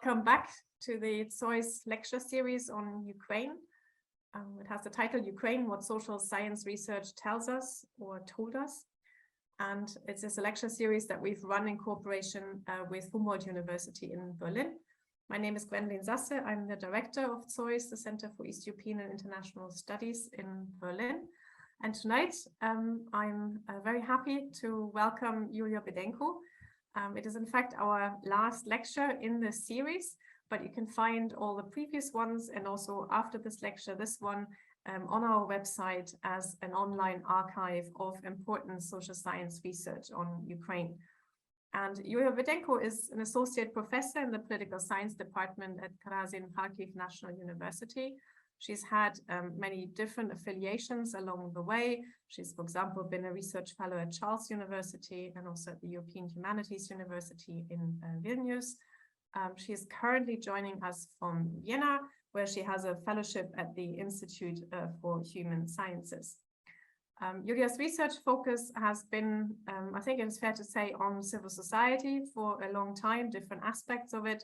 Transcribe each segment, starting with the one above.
Welcome back to the ZOiS Lecture Series on Ukraine. It has the title Ukraine, What Social Science Research Tells Us or Told Us. And it is a lecture series that we've run in cooperation with Humboldt-Universität in Berlin. My name is Gwendolyn Sasse. I'm the director of ZOiS, the Center for East European and International Studies in Berlin. And tonight, I'm very happy to welcome Yuliya Bidenko. It is in fact our last lecture in this series, but you can find all the previous ones and also after this lecture, this one on our website as an online archive of important social science research on Ukraine. And Yuliya Bidenko is an associate professor in the political science department at Karazin, Kharkiv National University. She's had many different affiliations along the way. She's, for example, been a research fellow at Charles University and also at the European Humanities University in Vilnius. She is currently joining us from Vienna, where she has a fellowship at the Institute for Human Sciences. Yuliya's research focus has been, I think it's fair to say, on civil society for a long time, different aspects of it.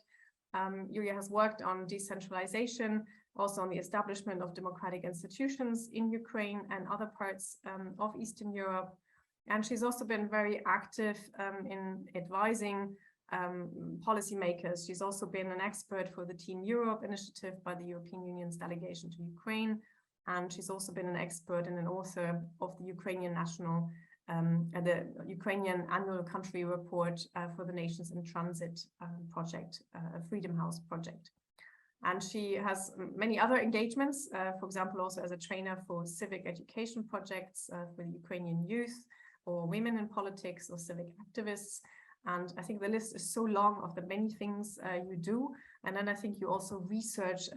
Yuliya has worked on decentralization, also on the establishment of democratic institutions in Ukraine and other parts of Eastern Europe. And she's also been very active in advising policymakers. She's also been an expert for the Team Europe initiative by the European Union's delegation to Ukraine. And she's also been an expert and an author of the Ukrainian Ukrainian Annual Country Report for the Nations in Transit project, a Freedom House project. And she has many other engagements, for example, also as a trainer for civic education projects for the Ukrainian youth or women in politics or civic activists. And I think the list is so long of the many things you do. And then I think you also research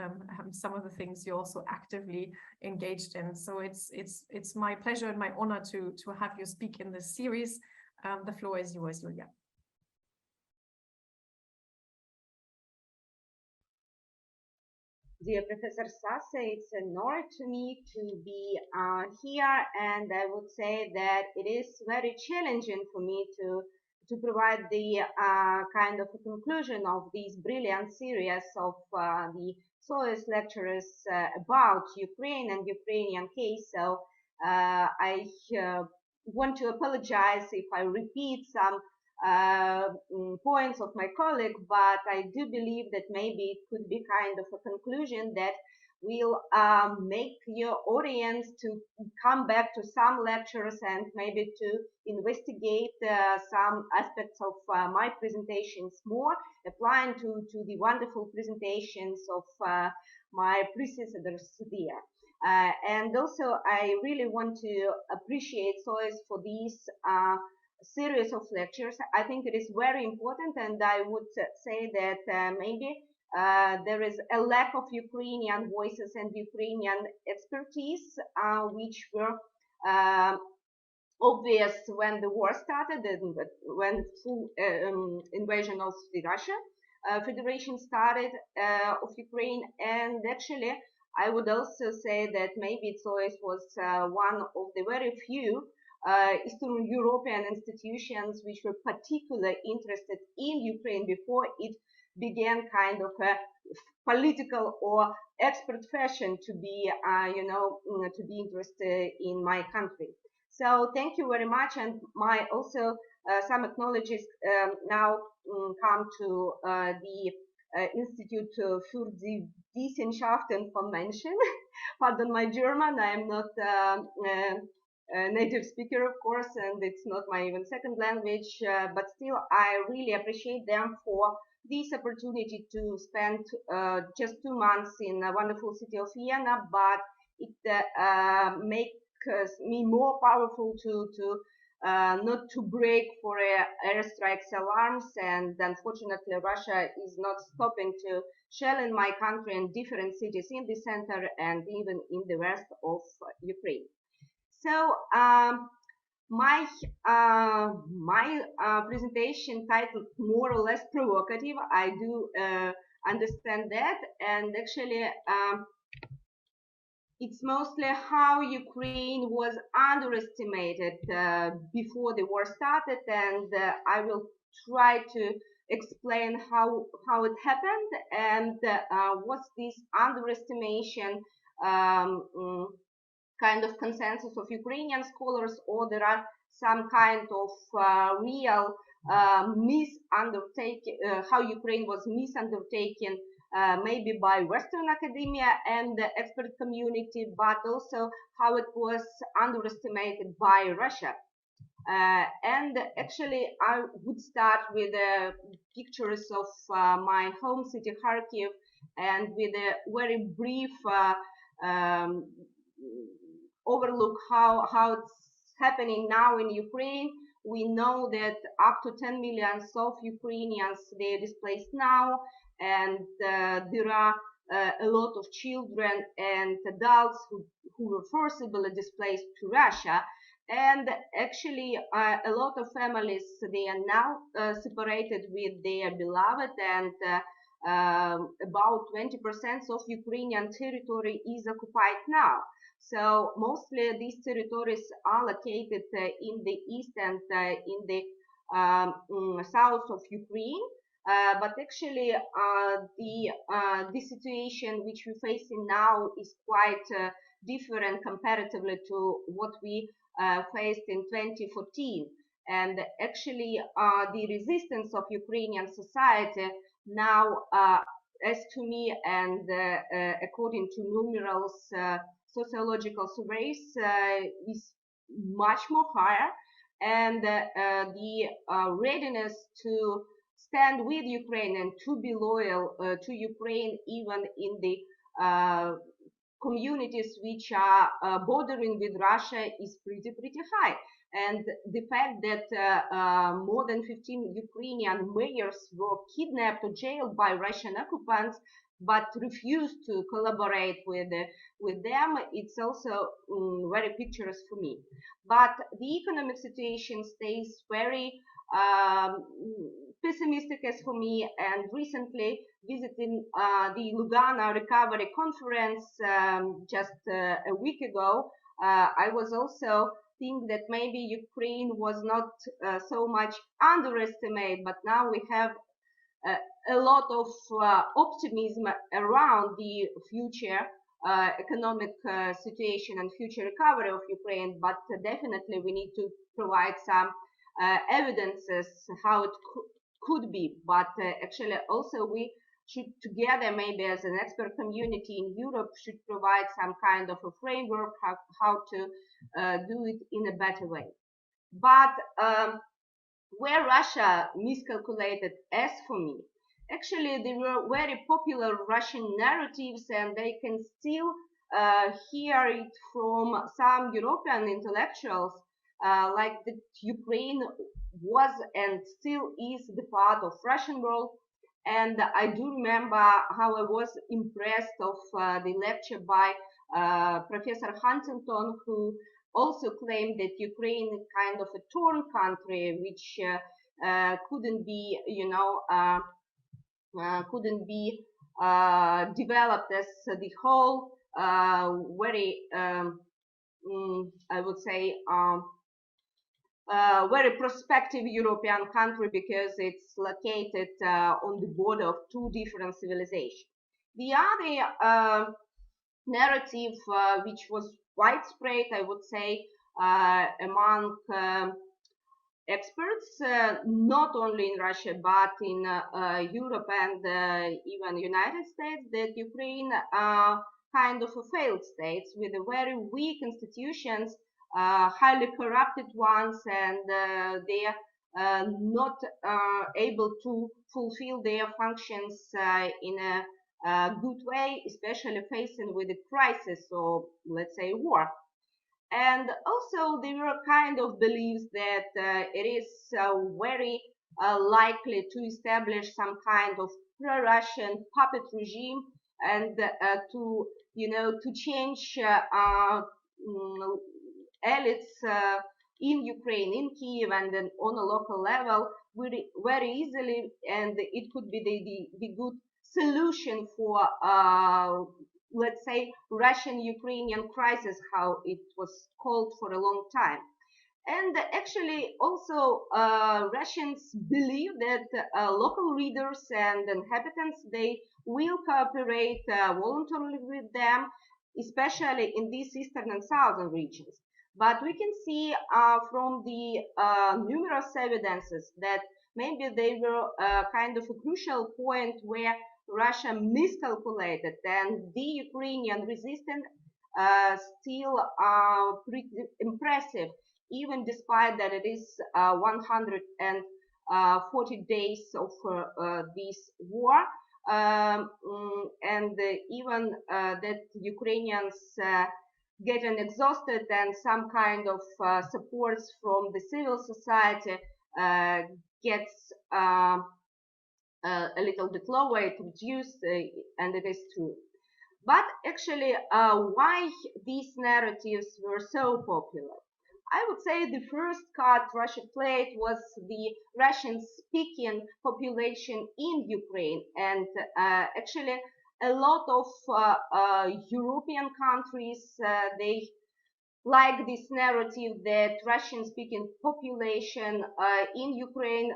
some of the things you're also actively engaged in. So it's my pleasure and my honor to have you speak in this series. The floor is yours, Yuliya. Dear Professor Sasse, it's an honor to me to be here, and I would say that it is very challenging for me to provide the kind of a conclusion of this brilliant series of the ZOiS lectures about Ukraine and Ukrainian case. So I want to apologize if I repeat some points of my colleague, but I do believe that maybe it could be kind of a conclusion that will make your audience to come back to some lectures and maybe to investigate some aspects of my presentations more, applying to the wonderful presentations of my predecessors there. And also, I really want to appreciate ZOiS for these series of lectures. I think it is very important, and I would say that maybe there is a lack of Ukrainian voices and Ukrainian expertise, which were obvious when the war started and when full invasion of the Russia Federation started of Ukraine. And actually, I would also say that maybe ZOiS was one of the very few Eastern European institutions which were particularly interested in Ukraine before it began kind of a political or expert fashion to be, to be interested in my country. So thank you very much, and my also some acknowledges now come to the Institute für die Wissenschaften Convention. Pardon my German, I am not a native speaker, of course, and it's not my even second language, but still I really appreciate them for this opportunity to spend just 2 months in a wonderful city of Vienna, but it makes me more powerful to not to break for airstrikes alarms, and unfortunately Russia is not stopping to shell in my country and different cities in the center and even in the west of Ukraine. So my presentation titled more or less provocative. I do understand that, and actually it's mostly how Ukraine was underestimated before the war started, and I will try to explain how it happened, and was this underestimation kind of consensus of Ukrainian scholars, or there are some kind of real how Ukraine was misundertaken, maybe by Western academia and the expert community, but also how it was underestimated by Russia. And actually, I would start with pictures of my home city, Kharkiv, and with a very brief overlook how it's happening now in Ukraine. We know that up to 10 million of Ukrainians, they are displaced now, and there are a lot of children and adults who were forcibly displaced to Russia. And actually, a lot of families, they are now separated with their beloved, and about 20% of Ukrainian territory is occupied now. So mostly these territories are located in the east and in the south of Ukraine. But actually, the situation which we're facing now is quite different comparatively to what we faced in 2014. And actually, the resistance of Ukrainian society now, as to me, and according to numerous sociological surveys, is much more higher, and the readiness to stand with Ukraine and to be loyal to Ukraine, even in the communities which are bordering with Russia, is pretty high. And the fact that more than 15 Ukrainian mayors were kidnapped or jailed by Russian occupants, but refused to collaborate with them, it's also very picturesque for me. But the economic situation stays very pessimistic as for me, and recently visiting the Lugana Recovery Conference just a week ago, I was also think that maybe Ukraine was not so much underestimated, but now we have a lot of optimism around the future economic situation and future recovery of Ukraine, but definitely we need to provide some evidences how it could be. But actually also we should together, maybe as an expert community in Europe, should provide some kind of a framework how to do it in a better way. But where Russia miscalculated, as for me, actually there were very popular Russian narratives, and they can still hear it from some European intellectuals, like that Ukraine was and still is the part of Russian world. And I do remember how I was impressed of the lecture by Professor Huntington, who also claimed that Ukraine is kind of a torn country, which couldn't be, couldn't be developed as the whole very, I would say, very prospective European country, because it's located on the border of two different civilizations. The other narrative, which was widespread, I would say, among experts, not only in Russia, but in Europe and even United States, that Ukraine kind of a failed state with a very weak institutions, highly corrupted ones, and they are not able to fulfill their functions in a good way, especially facing with a crisis or, let's say, war. And also there were kind of beliefs that it is very likely to establish some kind of pro-Russian puppet regime, and to change elites in Ukraine, in Kiev, and then on a local level very easily, and it could be the good solution for let's say Russian-Ukrainian crisis, how it was called for a long time. And actually, also Russians believe that local leaders and inhabitants, they will cooperate voluntarily with them, especially in these eastern and southern regions. But we can see from the numerous evidences that maybe they were kind of a crucial point where Russia miscalculated, and the Ukrainian resistance still pretty impressive, even despite that it is 140 days of this war, and even that Ukrainians getting exhausted and some kind of supports from the civil society gets a little bit lower, it reduced, and it is true. But actually, why these narratives were so popular? I would say the first card Russia played was the Russian-speaking population in Ukraine, and actually a lot of European countries, they like this narrative that Russian-speaking population in Ukraine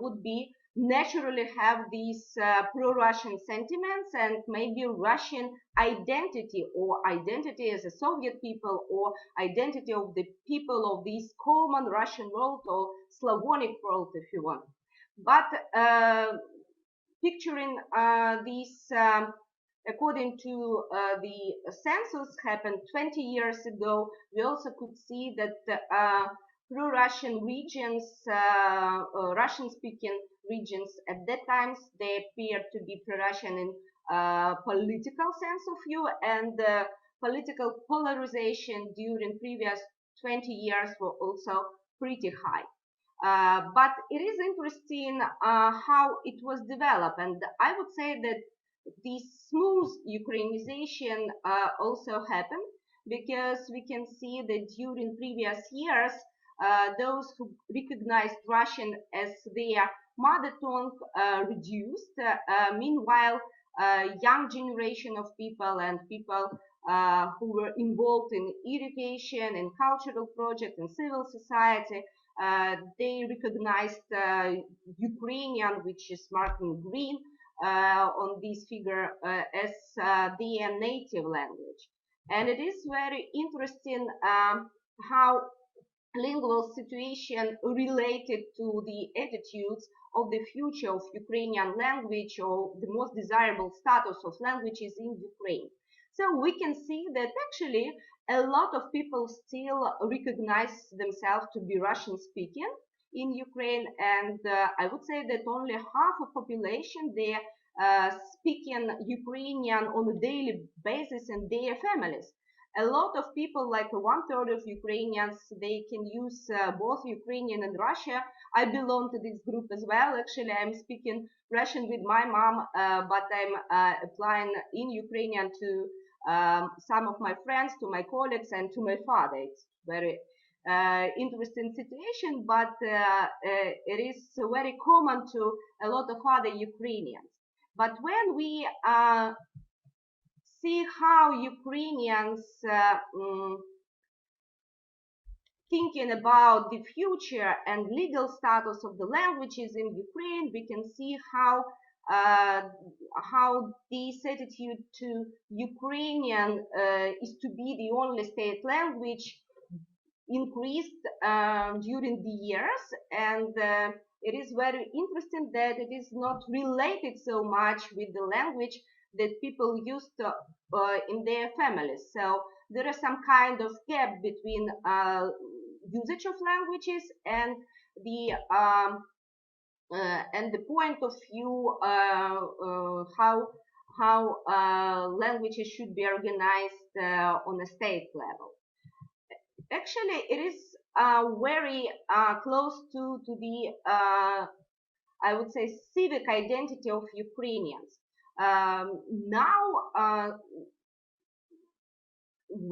would be naturally have these pro-Russian sentiments, and maybe Russian identity, or identity as a Soviet people, or identity of the people of this common Russian world or Slavonic world, if you want. But picturing these according to the census happened 20 years ago, we also could see that pro-Russian regions, Russian-speaking regions at that time, they appeared to be pro-Russian in political sense of view, and political polarization during previous 20 years were also pretty high. But it is interesting how it was developed, and I would say that this smooth Ukrainization also happened because we can see that during previous years, those who recognized Russian as their mother tongue reduced. Meanwhile, young generation of people and people who were involved in education and cultural projects and civil society, they recognized Ukrainian, which is marked in green, on this figure as their native language. And it is very interesting how lingual situation related to the attitudes of the future of Ukrainian language, or the most desirable status of languages in Ukraine. So we can see that actually a lot of people still recognize themselves to be Russian speaking in Ukraine, and I would say that only half of population there speaking Ukrainian on a daily basis in their families. A lot of people, like 1/3 of Ukrainians, they can use both Ukrainian and Russia. I belong to this group as well. Actually, I'm speaking Russian with my mom, but I'm applying in Ukrainian to some of my friends, to my colleagues, and to my father. It's very interesting situation, but it is very common to a lot of other Ukrainians. But when we see how Ukrainians thinking about the future and legal status of the languages in Ukraine, we can see how this attitude to Ukrainian is to be the only state language increased during the years, and it is very interesting that it is not related so much with the language that people used to, in their families. So there is some kind of gap between usage of languages and the point of view how languages should be organized on a state level. Actually, it is very close to the I would say civic identity of Ukrainians. Now,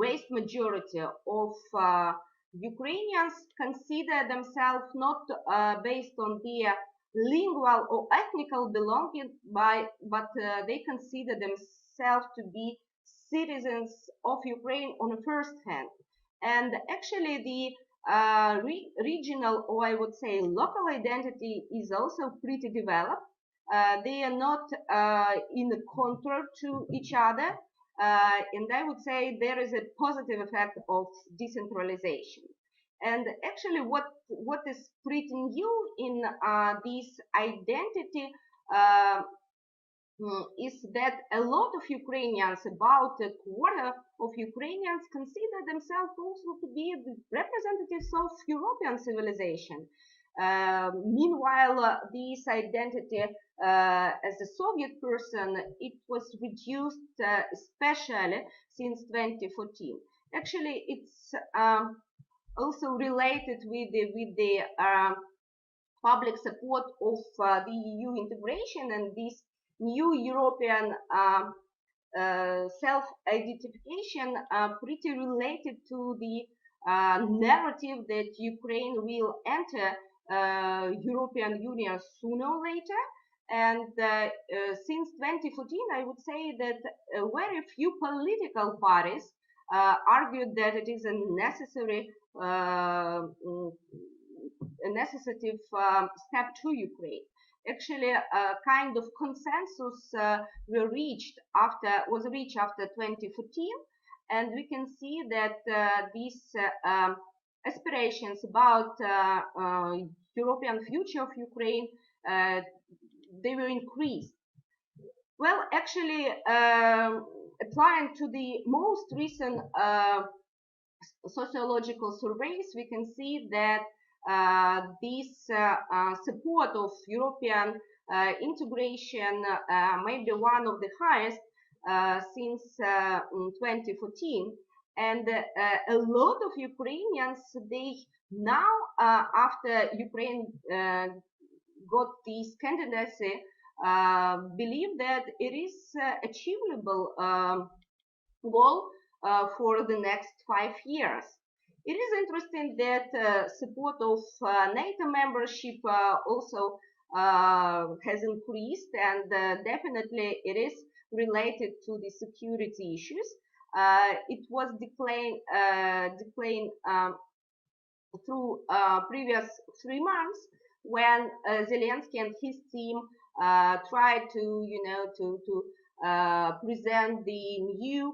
vast majority of Ukrainians consider themselves not based on their lingual or ethnical belonging, but they consider themselves to be citizens of Ukraine on the first hand. And actually, the regional, or I would say local identity is also pretty developed. They are not in contrary to each other, and I would say there is a positive effect of decentralization. And actually, what is pretty new in this identity is that a lot of Ukrainians, about a quarter of Ukrainians, consider themselves also to be the representatives of European civilization. Meanwhile, this identity as a Soviet person, it was reduced especially since 2014. Actually, it's also related with the public support of the EU integration and this new European self-identification, pretty related to the narrative that Ukraine will enter European Union sooner or later. And since 2014, I would say that very few political parties argued that it is a necessary step to Ukraine. Actually, a kind of consensus was reached after 2014, and we can see that these aspirations about European future of Ukraine, they were increased. Well, actually, applying to the most recent sociological surveys, we can see that this support of European integration may be one of the highest since 2014. And a lot of Ukrainians, they now, after Ukraine got this candidacy, believe that it is achievable goal for the next 5 years. It is interesting that support of NATO membership also has increased, and definitely it is related to the security issues. It was declared through previous 3 months when Zelensky and his team tried to, present the new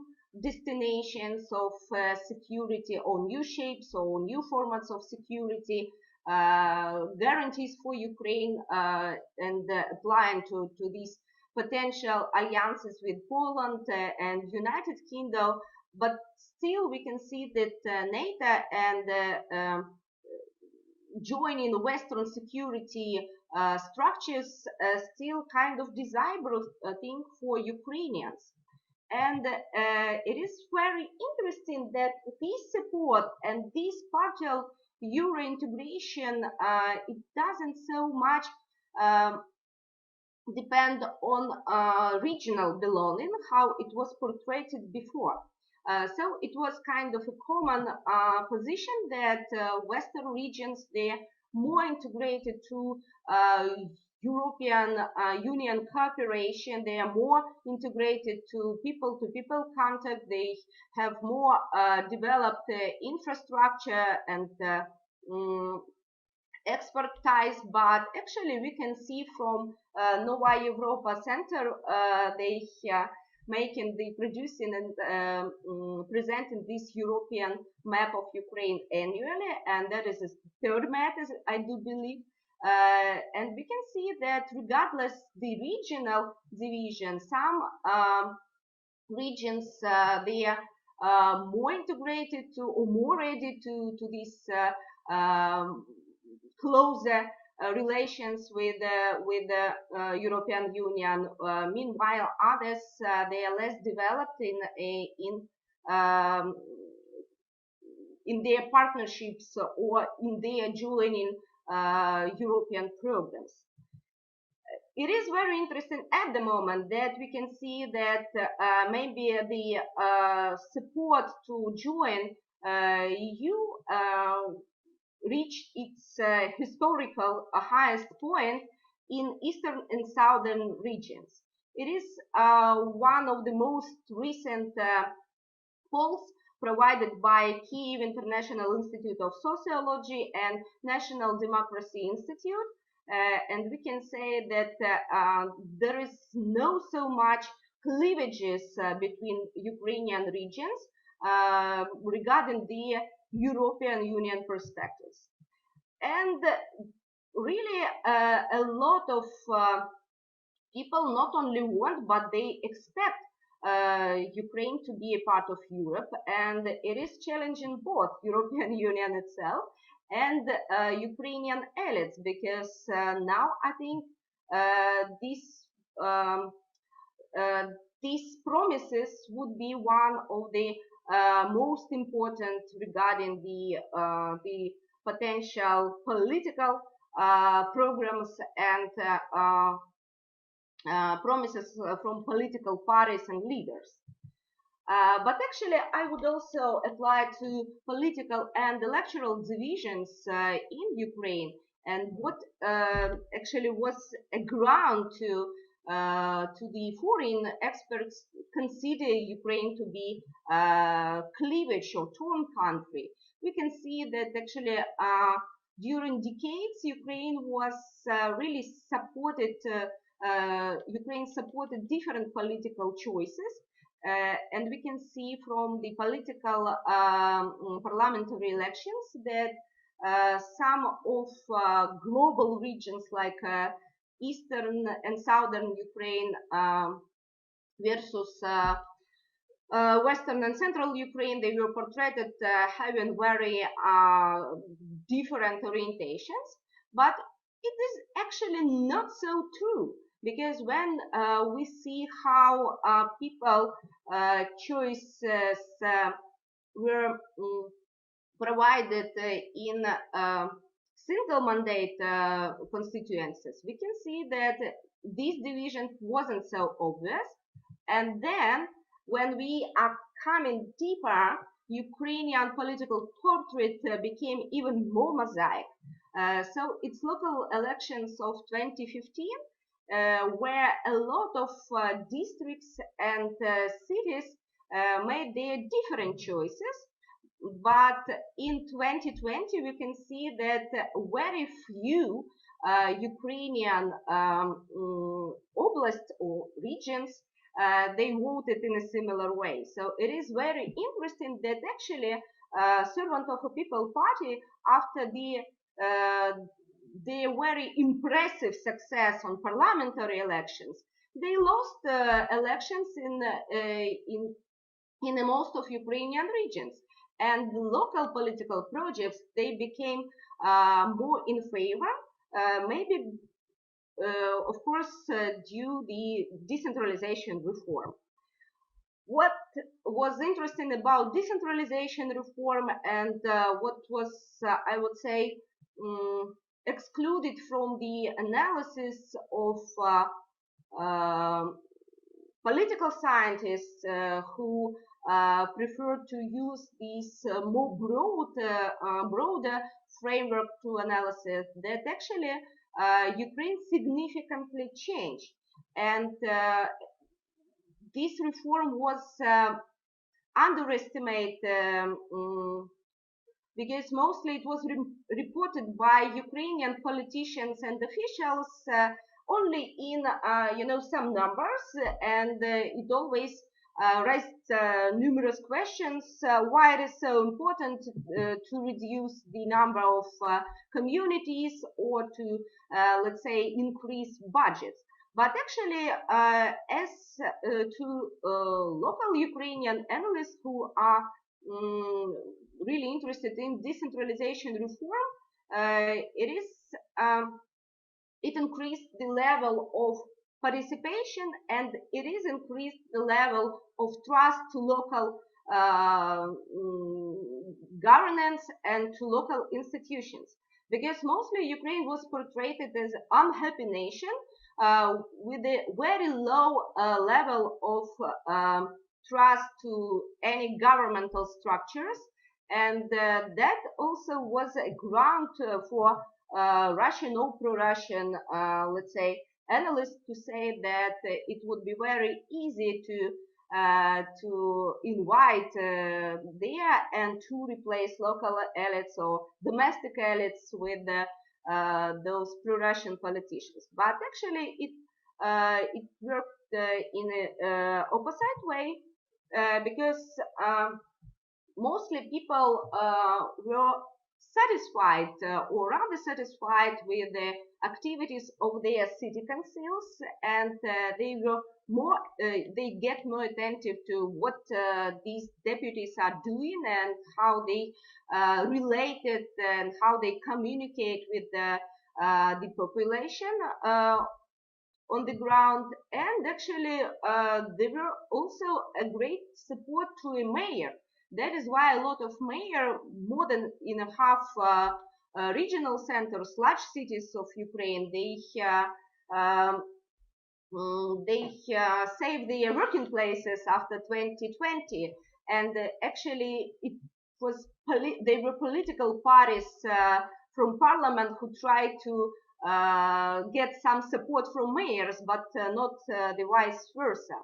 destinations of security, or new shapes or new formats of security, guarantees for Ukraine, and applying to these potential alliances with Poland and United Kingdom. But still we can see that NATO and joining Western security structures still kind of desirable thing for Ukrainians. And it is very interesting that this support and this partial Euro integration, it doesn't so much depend on regional belonging, how it was portrayed before. So it was kind of a common position that Western regions, they're more integrated to European Union cooperation. They are more integrated to people-to-people contact. They have more developed infrastructure and expertise. But actually, we can see from Nova Europa Center, they producing and presenting this European map of Ukraine annually, and that is a third map, I do believe. And we can see that regardless the regional division, some regions they are more integrated to, or more ready to this closer relations with the European Union. Meanwhile, others they are less developed in their partnerships or in their joining European programs. It is very interesting at the moment that we can see that maybe the support to join EU reached its historical highest point in eastern and southern regions. It is one of the most recent polls provided by Kyiv International Institute of Sociology and National Democracy Institute. And we can say that there is no so much cleavages between Ukrainian regions regarding the European Union perspectives. And really a lot of people not only want, but they expect Ukraine to be a part of Europe, and it is challenging both European Union itself and Ukrainian elites, because now I think these promises would be one of the most important regarding the potential political programs and promises from political parties and leaders. But actually, I would also apply to political and electoral divisions in Ukraine, and what actually was a ground to the foreign experts consider Ukraine to be cleavage or torn country. We can see that actually during decades Ukraine was really supported. Ukraine supported different political choices, and we can see from the political parliamentary elections that some of global regions like eastern and southern Ukraine versus western and central Ukraine, they were portrayed having very different orientations, but it is actually not so true. Because when we see how people choices were provided in single mandate constituencies, we can see that this division wasn't so obvious. And then when we are coming deeper, Ukrainian political portrait became even more mosaic. So its local elections of 2015 where a lot of districts and cities made their different choices. But in 2020, we can see that very few Ukrainian oblasts or regions, they voted in a similar way. So it is very interesting that actually Servant of a People Party, after their very impressive success on parliamentary elections, they lost elections in most of Ukrainian regions, and the local political projects, they became more in favor, maybe of course due the decentralization reform. What was interesting about decentralization reform and what was I would say excluded from the analysis of political scientists who prefer to use this more broader framework to analysis, that actually Ukraine significantly changed, and this reform was underestimated because mostly it was reported by Ukrainian politicians and officials only in some numbers, and it always raised numerous questions why it is so important to reduce the number of communities or to let's say increase budgets. But actually, as to local Ukrainian analysts who are really interested in decentralization reform, it increased the level of participation, and it is increased the level of trust to local governance and to local institutions. Because mostly Ukraine was portrayed as an unhappy nation with a very low level of trust to any governmental structures, and that also was a ground for Russian or pro-Russian, let's say, analysts to say that it would be very easy to to invite there and to replace local elites or domestic elites with those pro-Russian politicians. But actually, it worked in an opposite way because mostly people were satisfied or rather satisfied with the activities of their city councils, and they were more they get more attentive to what these deputies are doing and how they related and how they communicate with the population on the ground. And actually there were also a great support to a mayor. That is why a lot of mayor, more than in a half regional centers, large cities of Ukraine, they saved their working places after 2020, and actually it was they were political parties from parliament who tried to get some support from mayors, but not the vice versa.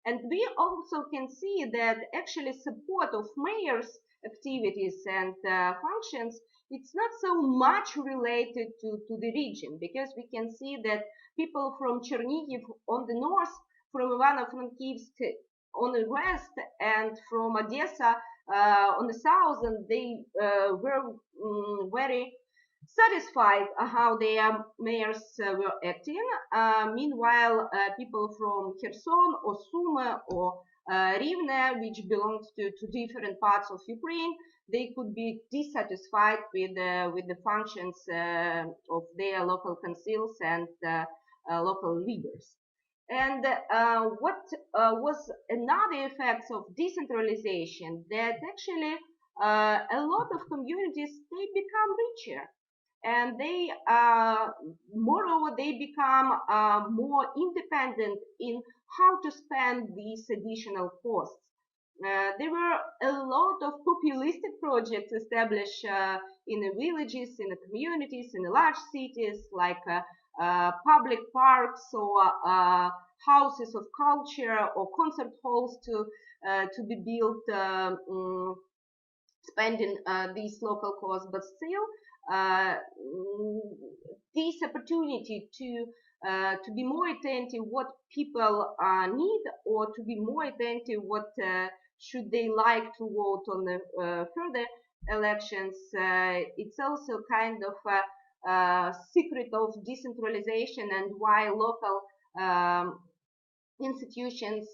And we also can see that actually support of mayors' activities and functions, it's not so much related to the region, because we can see that people from Chernihiv on the north, from Ivano-Frankivsk on the west, and from Odessa on the south, and they were very satisfied how their mayors were acting. Meanwhile, people from Kherson or Sumy or Rivne, which belonged to different parts of Ukraine, they could be dissatisfied with the functions of their local councils and local leaders. And what was another effect of decentralization, that actually a lot of communities, they become richer, and they moreover they become more independent in how to spend these additional costs. There were a lot of populistic projects established in the villages, in the communities, in the large cities, like public parks or houses of culture or concert halls to be built, spending these local costs. But still, this opportunity to be more attentive what people need, or to be more attentive what should they like to vote on the further elections, it's also kind of a secret of decentralization, and why local institutions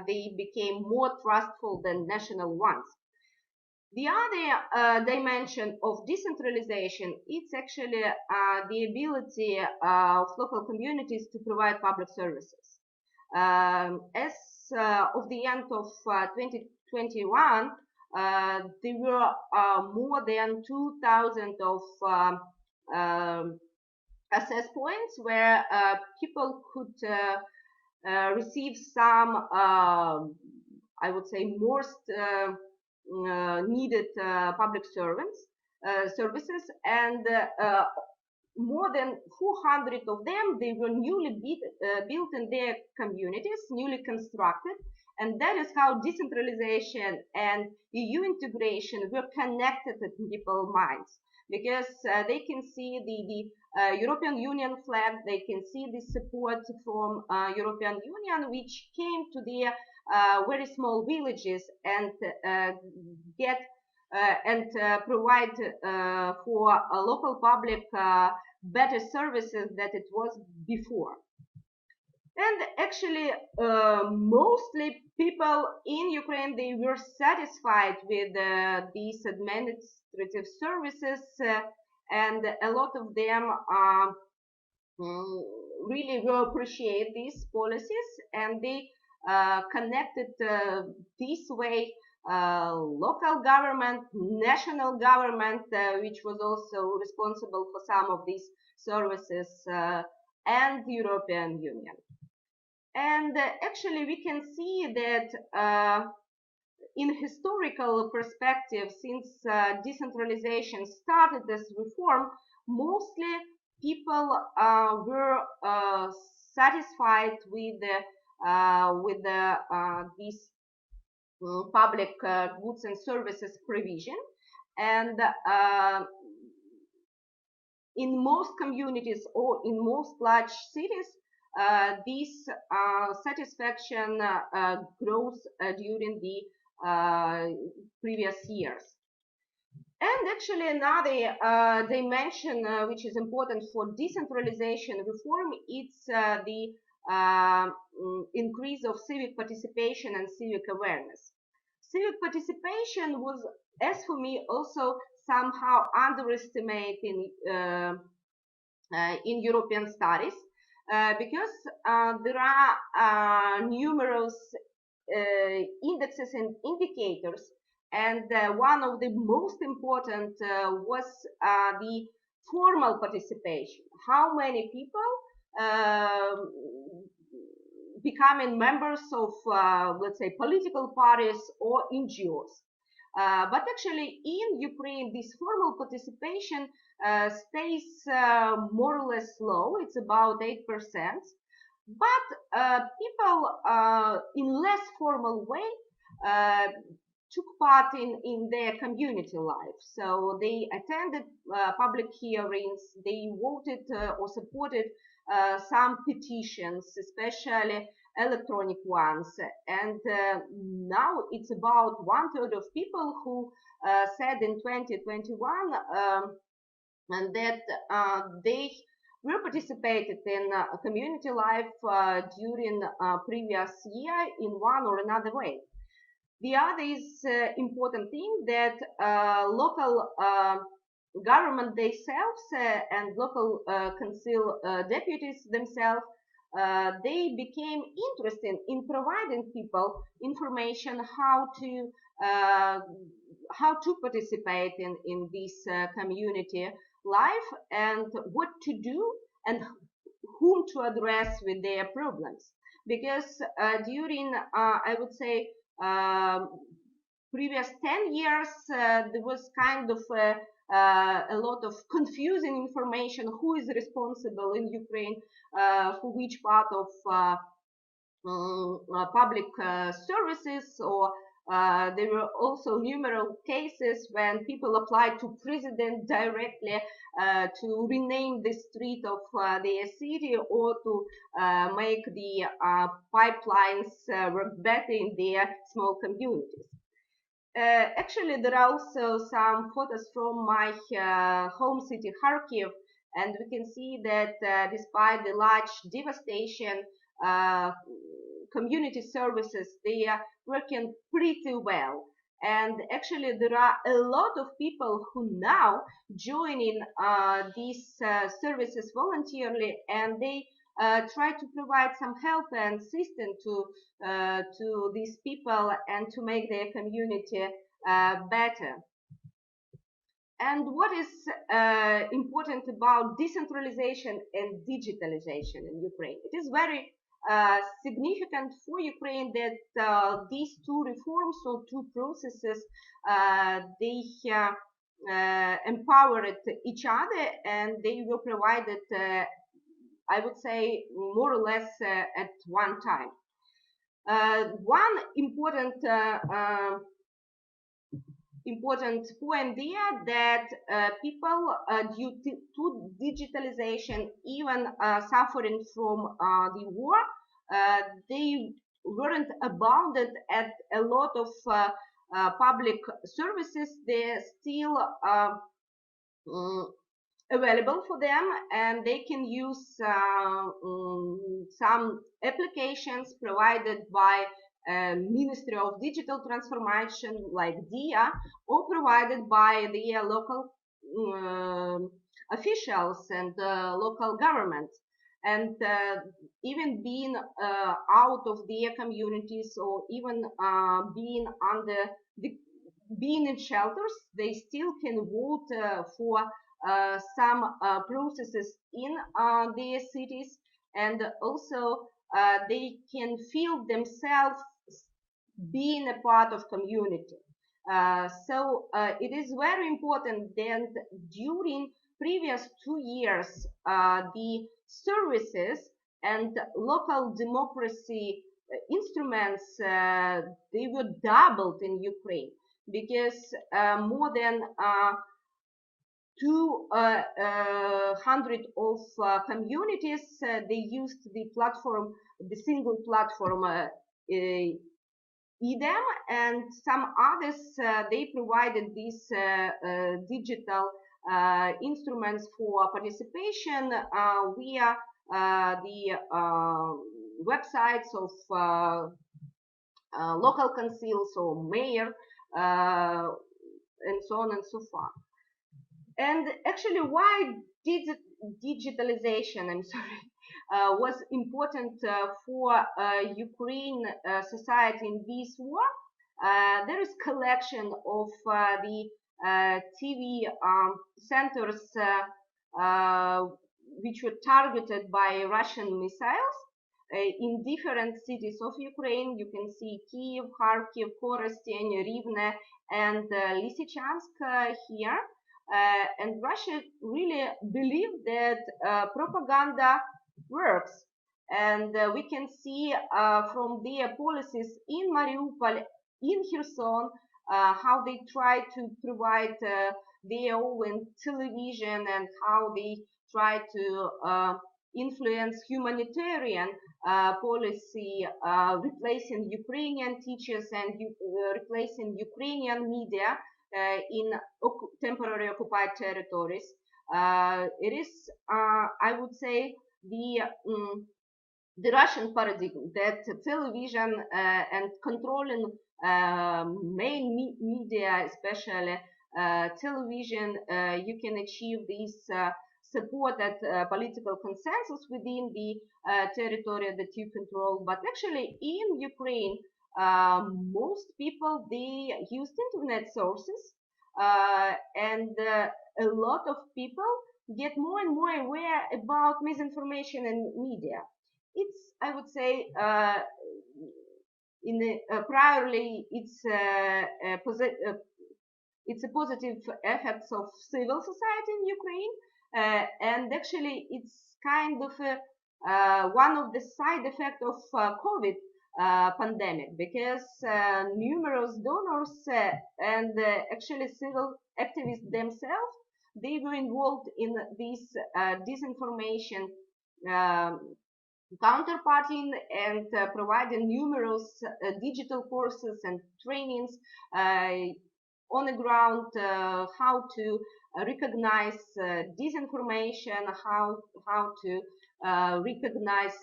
they became more trustful than national ones. The other dimension of decentralization, it's actually the ability of local communities to provide public services. As of the end of 2021, there were more than 2,000 of access points where people could receive some, I would say, most needed public services, and more than 400 of them, they were newly built in their communities, newly constructed. And that is how decentralization and EU integration were connected in people's minds, because they can see the European Union flag, they can see the support from European Union, which came to their very small villages and get and provide for a local public better services than it was before. And actually, mostly people in Ukraine, they were satisfied with these administrative services, and a lot of them really will appreciate these policies, and they connected this way local government, national government, which was also responsible for some of these services, and the European Union. And actually, we can see that in historical perspective, since decentralization started as reform, mostly people were satisfied with with these public goods and services provision. And in most communities or in most large cities, this satisfaction grows during the previous years. And actually another dimension which is important for decentralization reform is the increase of civic participation and civic awareness. Civic participation was, as for me, also somehow underestimated in European studies because there are numerous indexes and indicators, and one of the most important was the formal participation. How many people becoming members of, let's say, political parties or NGOs. But actually, in Ukraine, this formal participation stays more or less low. It's about 8%. But people in less formal way took part in their community life. So they attended public hearings, they voted or supported some petitions, especially electronic ones. And now it's about 1/3 of people who said in 2021 and that they were participated in community life during previous year in one or another way. The other is important thing that local government themselves and local council deputies themselves, they became interested in providing people information how to participate in this community life and what to do and whom to address with their problems. Because during, I would say, previous 10 years, there was kind of a lot of confusing information, who is responsible in Ukraine for which part of public services, or there were also numerous cases when people applied to president directly to rename the street of their city or to make the pipelines work better in their small communities. Actually, there are also some photos from my home city, Kharkiv, and we can see that despite the large devastation, community services, they are working pretty well. And actually, there are a lot of people who now join in these services voluntarily, and they try to provide some help and assistance to these people and to make their community better. And what is important about decentralization and digitalization in Ukraine? It is very significant for Ukraine that these two reforms or two processes, they empowered each other and they were provided, I would say, more or less at one time. One important point there that people due to digitalization, even suffering from the war, they weren't abounded at a lot of public services. They're still available for them, and they can use some applications provided by Ministry of Digital Transformation like DIA, or provided by the local officials and local governments. And even being out of their communities or even being in shelters, they still can vote for some processes in their cities, and also they can feel themselves being a part of community. So it is very important that during previous 2 years, the services and local democracy instruments, they were doubled in Ukraine, because more than 200 of communities, they used the platform, the single platform EDEM, and some others, they provided these digital instruments for participation via the websites of local councils or mayor, and so on and so forth. And actually, why digitalization, I'm sorry, was important for Ukraine society in this war? There is collection of the TV centers which were targeted by Russian missiles in different cities of Ukraine. You can see Kiev, Kharkiv, Karazin, Rivne, and Lysychansk here. And Russia really believed that propaganda works. And we can see from their policies in Mariupol, in Kherson, how they try to provide their own television, and how they try to influence humanitarian policy, replacing Ukrainian teachers and replacing Ukrainian media in temporary occupied territories. It is, I would say, the Russian paradigm that television and controlling main media, especially television, you can achieve this supported political consensus within the territory that you control. But actually, in Ukraine, most people, they used internet sources, and a lot of people get more and more aware about misinformation and media. It's, I would say, priorly, it's a positive effects of civil society in Ukraine, and actually it's kind of one of the side effects of COVID pandemic, because numerous donors and actually civil activists themselves, they were involved in this disinformation counterparting, and providing numerous digital courses and trainings on the ground, how to recognize disinformation, how to recognize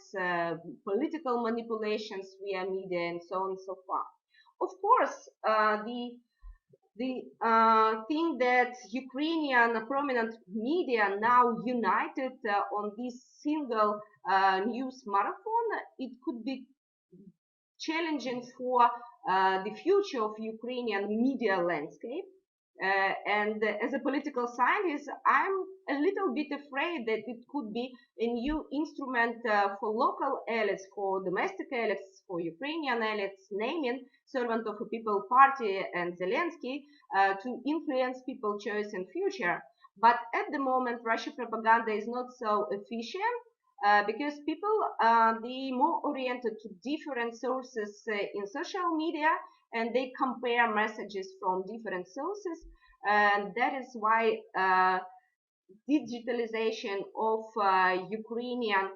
political manipulations via media, and so on and so forth. Of course, the thing that Ukrainian prominent media now united on this single news marathon, it could be challenging for the future of Ukrainian media landscape. And as a political scientist, I'm a little bit afraid that it could be a new instrument for local elites, for domestic elites, for Ukrainian elites, naming servant of a people party and Zelensky to influence people's choice in future. But at the moment, Russian propaganda is not so efficient because people, they more oriented to different sources in social media, and they compare messages from different sources, and that is why digitalization of Ukrainian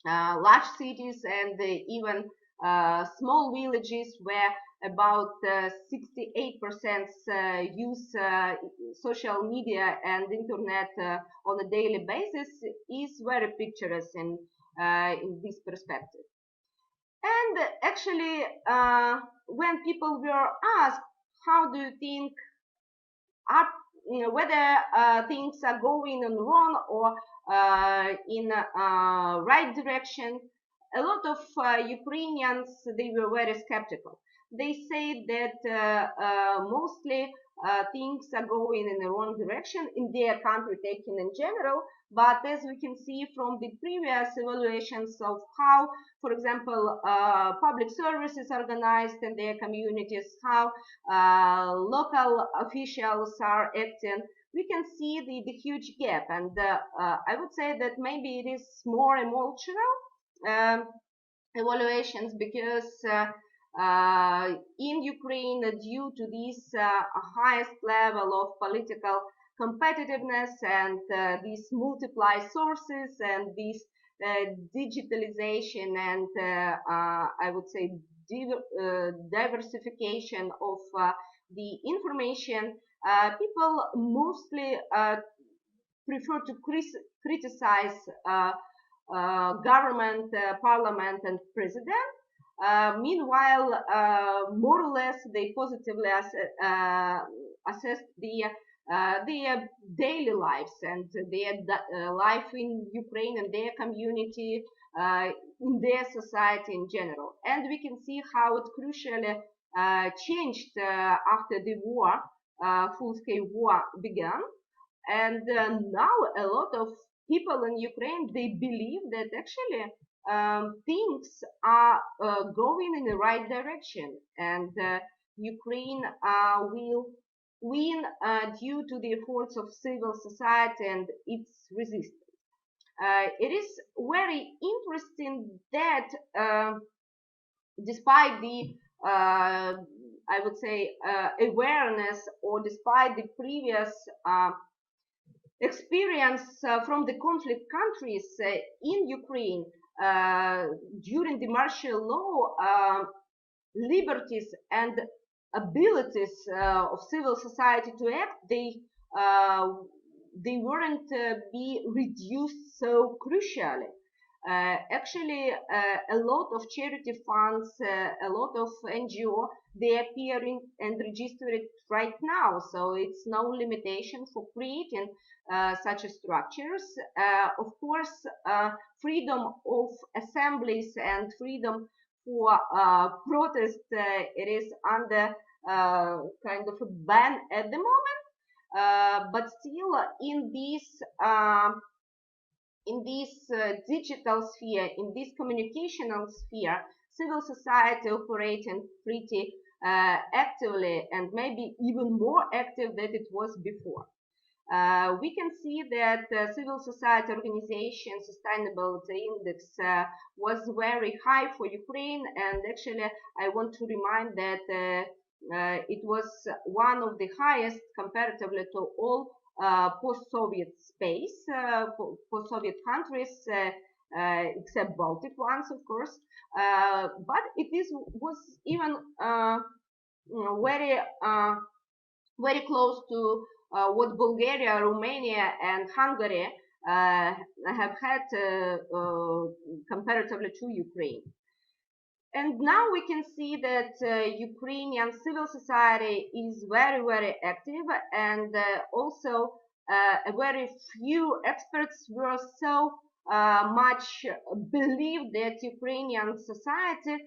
large cities and even small villages, where about 68% use social media and internet on a daily basis, is very picturesque in this perspective. And actually, when people were asked, how do you think whether things are going in wrong or in right direction, a lot of Ukrainians, they were very skeptical. They say that mostly things are going in the wrong direction in their country, taken in general. But as we can see from the previous evaluations of how, for example, public services are organized in their communities, how local officials are acting, we can see the huge gap. And I would say that maybe it is more emotional evaluations, because in Ukraine, due to this highest level of political competitiveness and these multiply sources and this digitalization and I would say diversification of the information, people mostly prefer to criticize government, parliament, and president. Meanwhile, more or less, they positively assess their daily lives and their life in Ukraine and their community, in their society in general. And we can see how it crucially changed after the war, full-scale war began. And now a lot of people in Ukraine, they believe that actually things are going in the right direction, and Ukraine will win due to the efforts of civil society and its resistance. It is very interesting that despite the I would say awareness, or despite the previous experience from the conflict countries in Ukraine during the martial law, liberties and abilities of civil society to act, they weren't be reduced so crucially. Actually, a lot of charity funds, a lot of NGO, they appearing and registered right now. So it's no limitation for creating such structures. Of course, freedom of assemblies and freedom for protest, it is under kind of a ban at the moment. But still, in this digital sphere, in this communicational sphere, civil society operating pretty actively, and maybe even more active than it was before. We can see that civil society organization sustainability index was very high for Ukraine, and actually I want to remind that it was one of the highest comparatively to all post-Soviet space, post-Soviet countries, except Baltic ones, of course. But it was even very close to what Bulgaria, Romania, and Hungary have had comparatively to Ukraine. And now we can see that Ukrainian civil society is very, very active, and also a very few experts were so much believe that Ukrainian society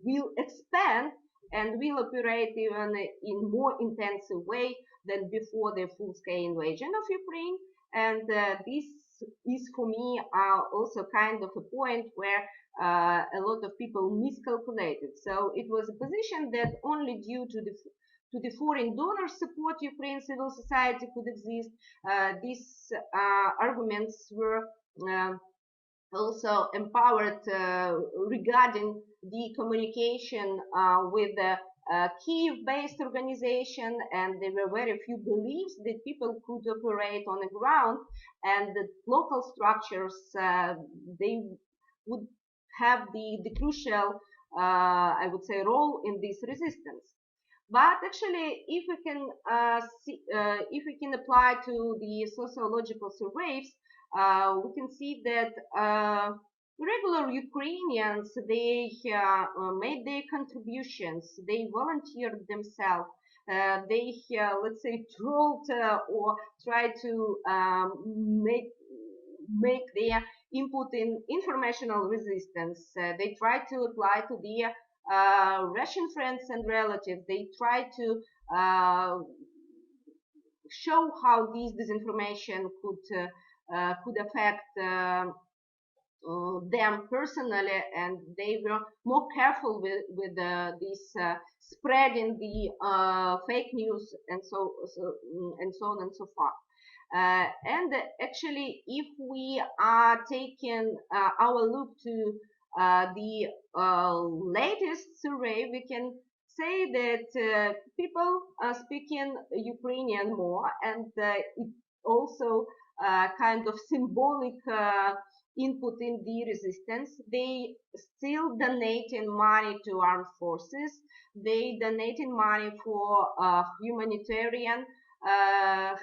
will expand and will operate even in more intensive way than before the full-scale invasion of Ukraine. And this is for me also kind of a point where a lot of people miscalculated. So it was a position that only due to the foreign donor support Ukraine civil society could exist. These arguments were also empowered regarding the communication with the Kiev-based organization, and there were very few beliefs that people could operate on the ground, and the local structures they would have the crucial, I would say, role in this resistance. But actually, if we can apply to the sociological surveys, we can see that regular Ukrainians, they made their contributions, they volunteered themselves, they, let's say, trolled or tried to make their input in informational resistance. They tried to apply to their Russian friends and relatives. They tried to show how this disinformation could affect them personally, and they were more careful with this spreading the fake news and so on and so forth. And actually, if we are taking our look to the latest survey, we can say that people are speaking Ukrainian more, and it also kind of symbolic input in the resistance. They still donating money to armed forces. They donating money for humanitarian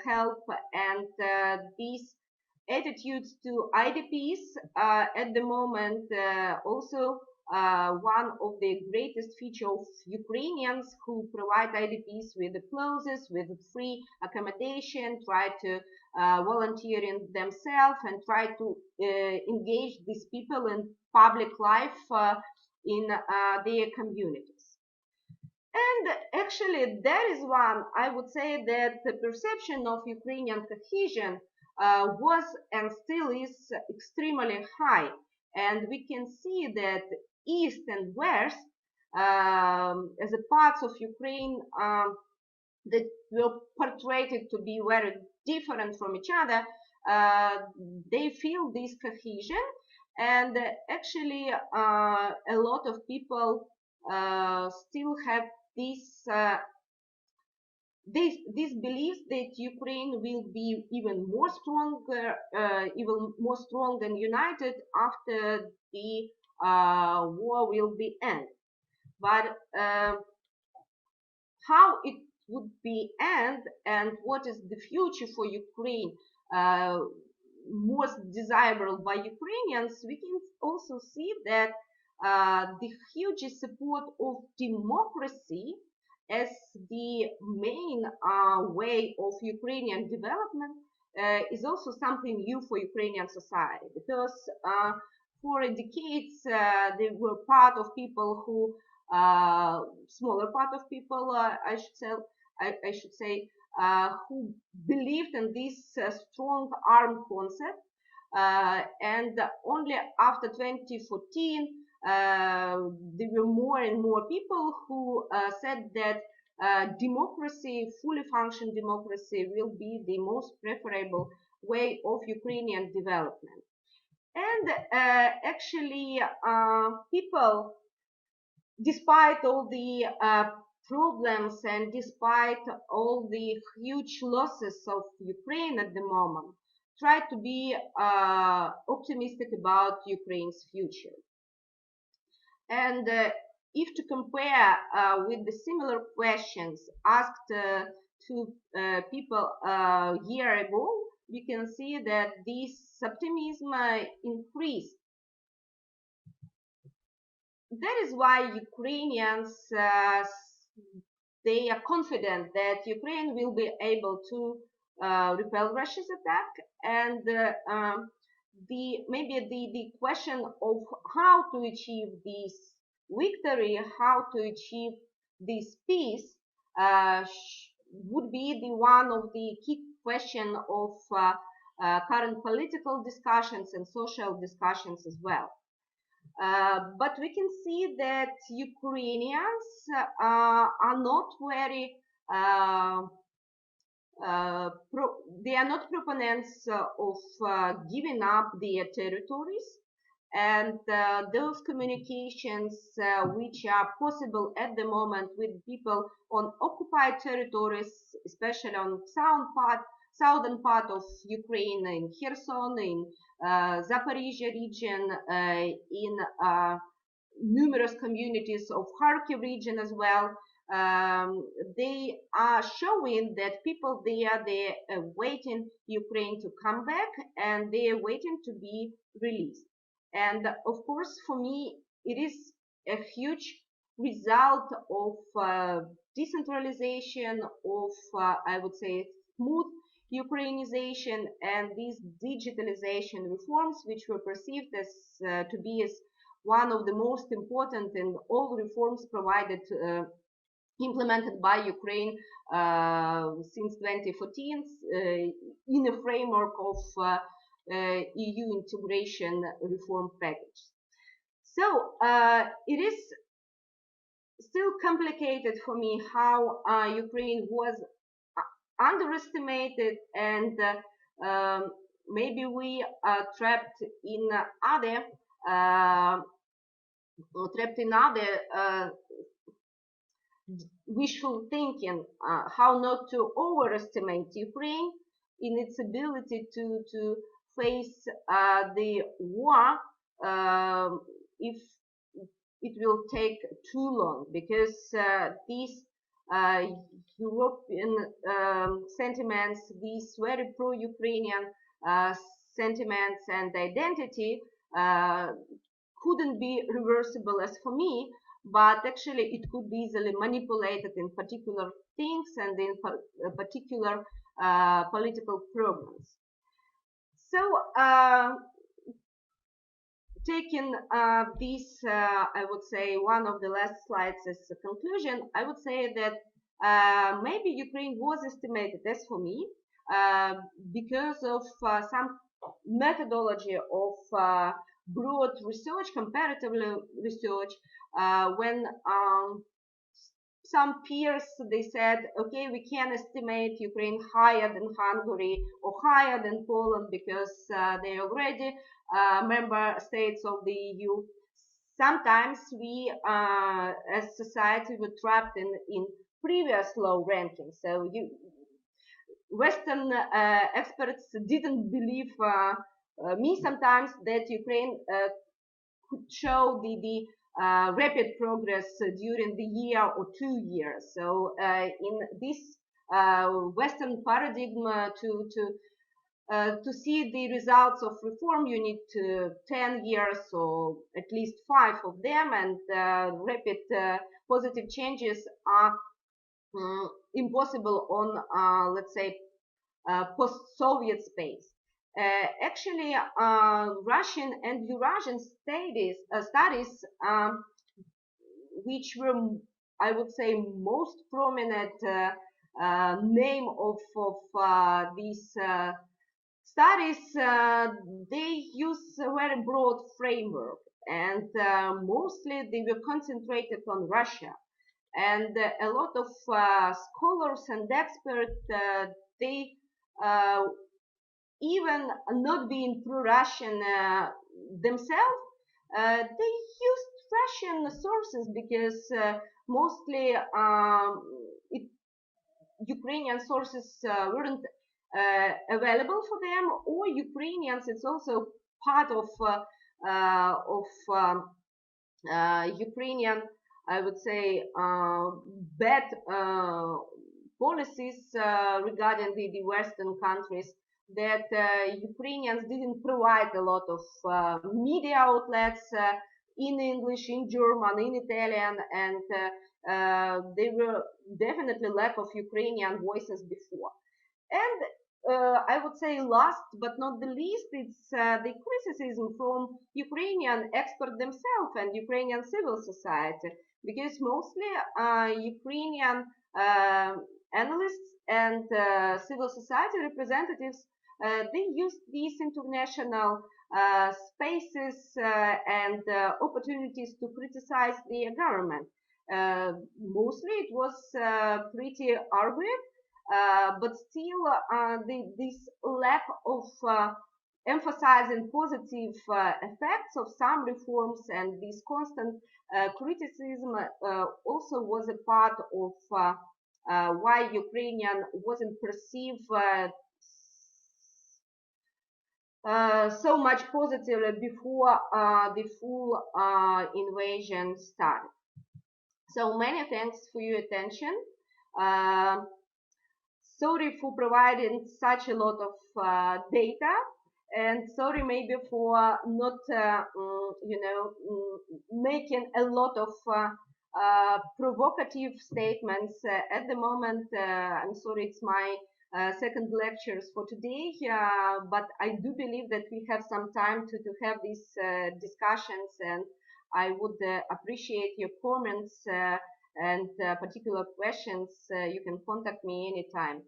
help, and these attitudes to IDPs at the moment also one of the greatest features of Ukrainians who provide IDPs with the clothes, with free accommodation, try to volunteer in themselves and try to engage these people in public life in their communities. And actually, that is one, I would say that the perception of Ukrainian cohesion was and still is extremely high. And we can see that East and West, as a parts of Ukraine that were portrayed to be very different from each other, they feel this cohesion. And actually, a lot of people still have this belief that Ukraine will be even more strong and united after the war will be end. But how it would be end and what is the future for Ukraine most desirable by Ukrainians, we can also see that the huge support of democracy as the main way of Ukrainian development is also something new for Ukrainian society, because for decades they were part of people who smaller part of people I should say who believed in this strong armed concept, and only after 2014 there were more and more people who said that democracy, fully functioning democracy, will be the most preferable way of Ukrainian development. And actually, people, despite all the problems and despite all the huge losses of Ukraine at the moment, try to be optimistic about Ukraine's future. And if to compare with the similar questions asked to people a year ago, we can see that this optimism increased. That is why Ukrainians, they are confident that Ukraine will be able to repel Russia's attack, and maybe the question of how to achieve this victory, how to achieve this peace, would be the one of the key question of current political discussions and social discussions as well. But we can see that Ukrainians are not very they are not proponents of giving up their territories, and those communications which are possible at the moment with people on occupied territories, especially on southern part of Ukraine, in Kherson, in Zaporizhia region, in numerous communities of Kharkiv region as well. They are showing that people there, they are waiting Ukraine to come back, and they are waiting to be released. And of course, for me, it is a huge result of decentralization, of I would say smooth Ukrainization, and these digitalization reforms, which were perceived as to be as one of the most important in all reforms provided implemented by Ukraine since 2014 in a framework of EU integration reform package. So it is still complicated for me how Ukraine was underestimated and maybe we are trapped in other wishful thinking, how not to overestimate Ukraine in its ability to face the war if it will take too long, because these European sentiments, these very pro-Ukrainian sentiments and identity couldn't be reversible as for me, but actually it could be easily manipulated in particular things and in particular political programs. So taking this, I would say, one of the last slides as a conclusion, I would say that maybe Ukraine was estimated, as for me, because of some methodology of broad research, comparative research, when some peers, they said, okay, we can estimate Ukraine higher than Hungary or higher than Poland because they already member states of the EU. Sometimes we, as society, were trapped in previous low rankings. So Western experts didn't believe me sometimes that Ukraine could show the rapid progress during the year or 2 years. So in this Western paradigm, to see the results of reform, you need 10 years or at least 5 of them, and rapid positive changes are impossible on, let's say, post-Soviet space. Actually, Russian and Eurasian studies, which were, I would say, most prominent name of these studies, they use a very broad framework, and mostly they were concentrated on Russia. And a lot of scholars and experts, they even not being pro-Russian themselves, they used Russian sources because mostly Ukrainian sources weren't available for them, or Ukrainians. It's also part of Ukrainian, I would say, bad policies regarding the Western countries, that Ukrainians didn't provide a lot of media outlets in English, in German, in Italian, and there were definitely lack of Ukrainian voices before. And I would say last but not the least, it's the criticism from Ukrainian experts themselves and Ukrainian civil society, because mostly Ukrainian analysts and civil society representatives, they use these international spaces and opportunities to criticize the government. Mostly it was pretty argued, but still this lack of emphasizing positive effects of some reforms and this constant criticism also was a part of why Ukrainian wasn't perceived so much positively before the full invasion started. So many thanks for your attention. Sorry for providing such a lot of data, and sorry maybe for not, making a lot of provocative statements at the moment. I'm sorry, it's my second lectures for today, but I do believe that we have some time to have these discussions, and I would appreciate your comments and particular questions. You can contact me anytime.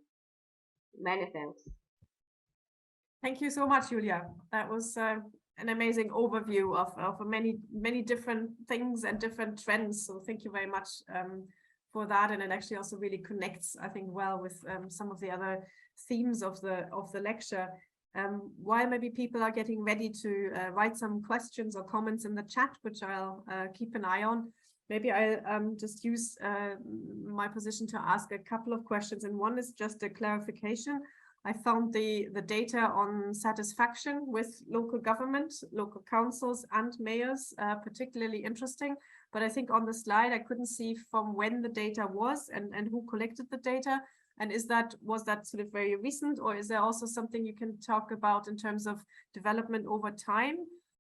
Many thanks. Thank you so much, Yuliya. That was an amazing overview of many different things and different trends. So thank you very much that, and it actually also really connects, I think, well with some of the other themes of the lecture. While maybe people are getting ready to write some questions or comments in the chat, which I'll keep an eye on, maybe I'll just use my position to ask a couple of questions, and one is just a clarification. I found the data on satisfaction with local government, local councils and mayors particularly interesting, but I think on the slide I couldn't see from when the data was and who collected the data. And was that sort of very recent, or is there also something you can talk about in terms of development over time?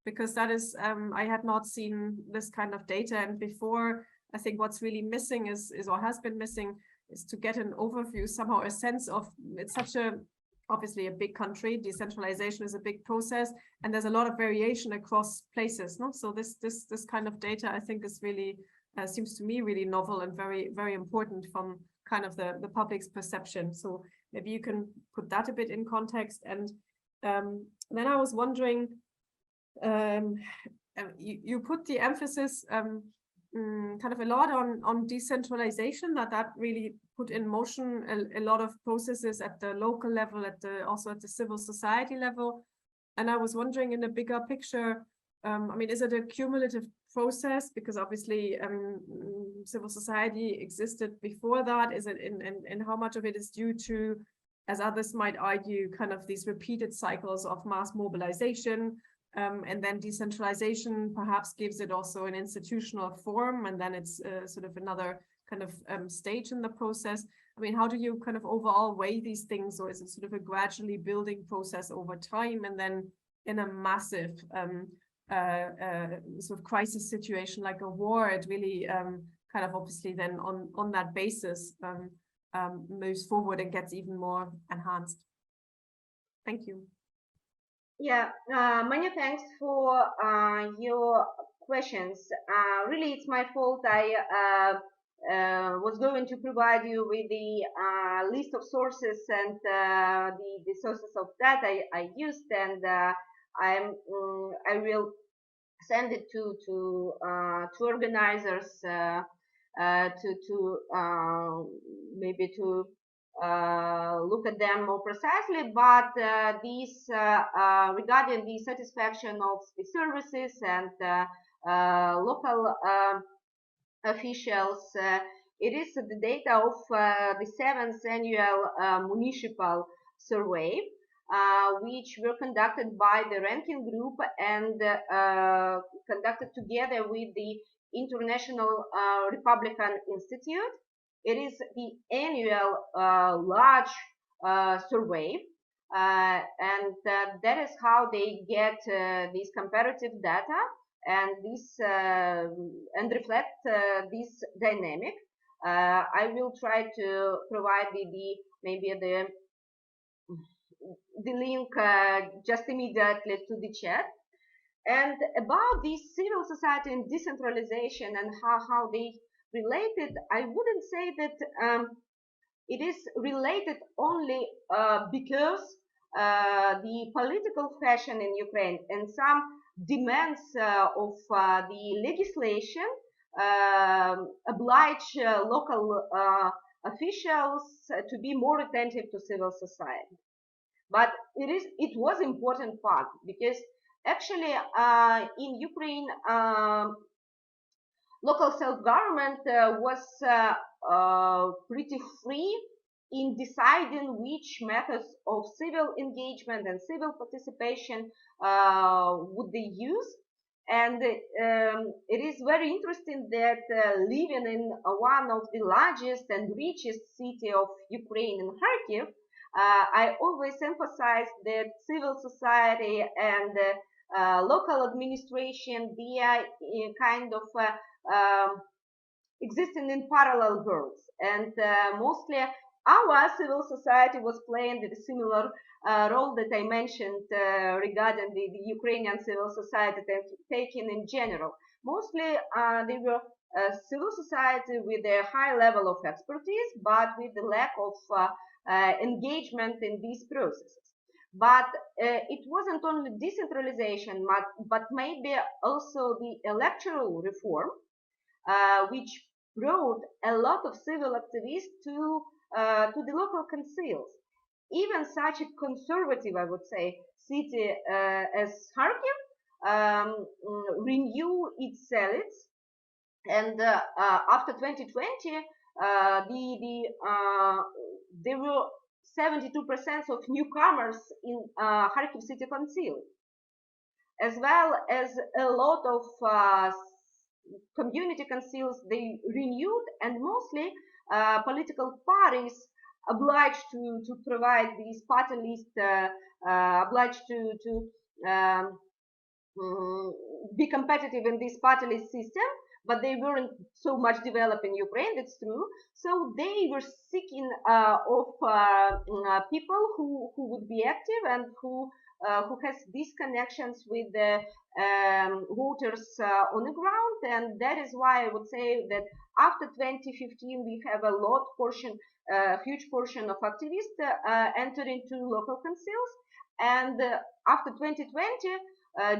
Because that is, I had not seen this kind of data, and before, I think what's really missing is or has been missing is to get an overview, somehow a sense of, it's such a, obviously a big country, decentralization is a big process, and there's a lot of variation across places, no? So this kind of data, I think, is really, seems to me really novel and very, very important from kind of the public's perception. So maybe you can put that a bit in context. And then I was wondering, you put the emphasis kind of a lot on decentralization, that really put in motion a lot of processes at the local level, also at the civil society level. And I was wondering, in a bigger picture, I mean, is it a cumulative process? Because obviously civil society existed before that. Is it and how much of it is due to, as others might argue, kind of these repeated cycles of mass mobilization, and then decentralization perhaps gives it also an institutional form, and then it's sort of another kind of stage in the process. I mean, how do you kind of overall weigh these things, or is it sort of a gradually building process over time, and then in a massive sort of crisis situation like a war, it really kind of obviously then on that basis moves forward and gets even more enhanced? Thank you. Yeah, many thanks for your questions. Really, it's my fault. I was going to provide you with the list of sources and the sources of data I used, and I will send it to organizers maybe to look at them more precisely. But these regarding the satisfaction of the services and local officials, it is the data of the 7th annual municipal survey, which were conducted by the ranking group and conducted together with the International Republican Institute. It is the annual large survey, and that is how they get these comparative data and this and reflect this dynamic. I will try to provide maybe the link just immediately to the chat. And about the civil society and decentralization and how they related, I wouldn't say that it is related only because the political fashion in Ukraine and some demands of the legislation oblige local officials to be more attentive to civil society. But it was important part, because actually in Ukraine local self-government was pretty free in deciding which methods of civil engagement and civil participation would they use. And it is very interesting that living in one of the largest and richest city of Ukraine, in Kharkiv, I always emphasize that civil society and local administration, they are kind of existing in parallel worlds, and mostly our civil society was playing the similar role that I mentioned regarding the Ukrainian civil society taken in general. Mostly they were civil society with a high level of expertise, but with the lack of engagement in these processes. But it wasn't only decentralization, but maybe also the electoral reform, which brought a lot of civil activists to the local councils. Even such a conservative, I would say, city as Kharkiv renew its elites, and after 2020, there were 72% of newcomers in Kharkiv City Council, as well as a lot of community councils. They renewed, and mostly political parties obliged to provide these party list, obliged to be competitive in this party list system, but they weren't so much developed in Ukraine, that's true. So they were seeking of people who would be active and who has these connections with the voters on the ground. And that is why I would say that after 2015 we have a huge portion of activists enter into local councils, and after 2020,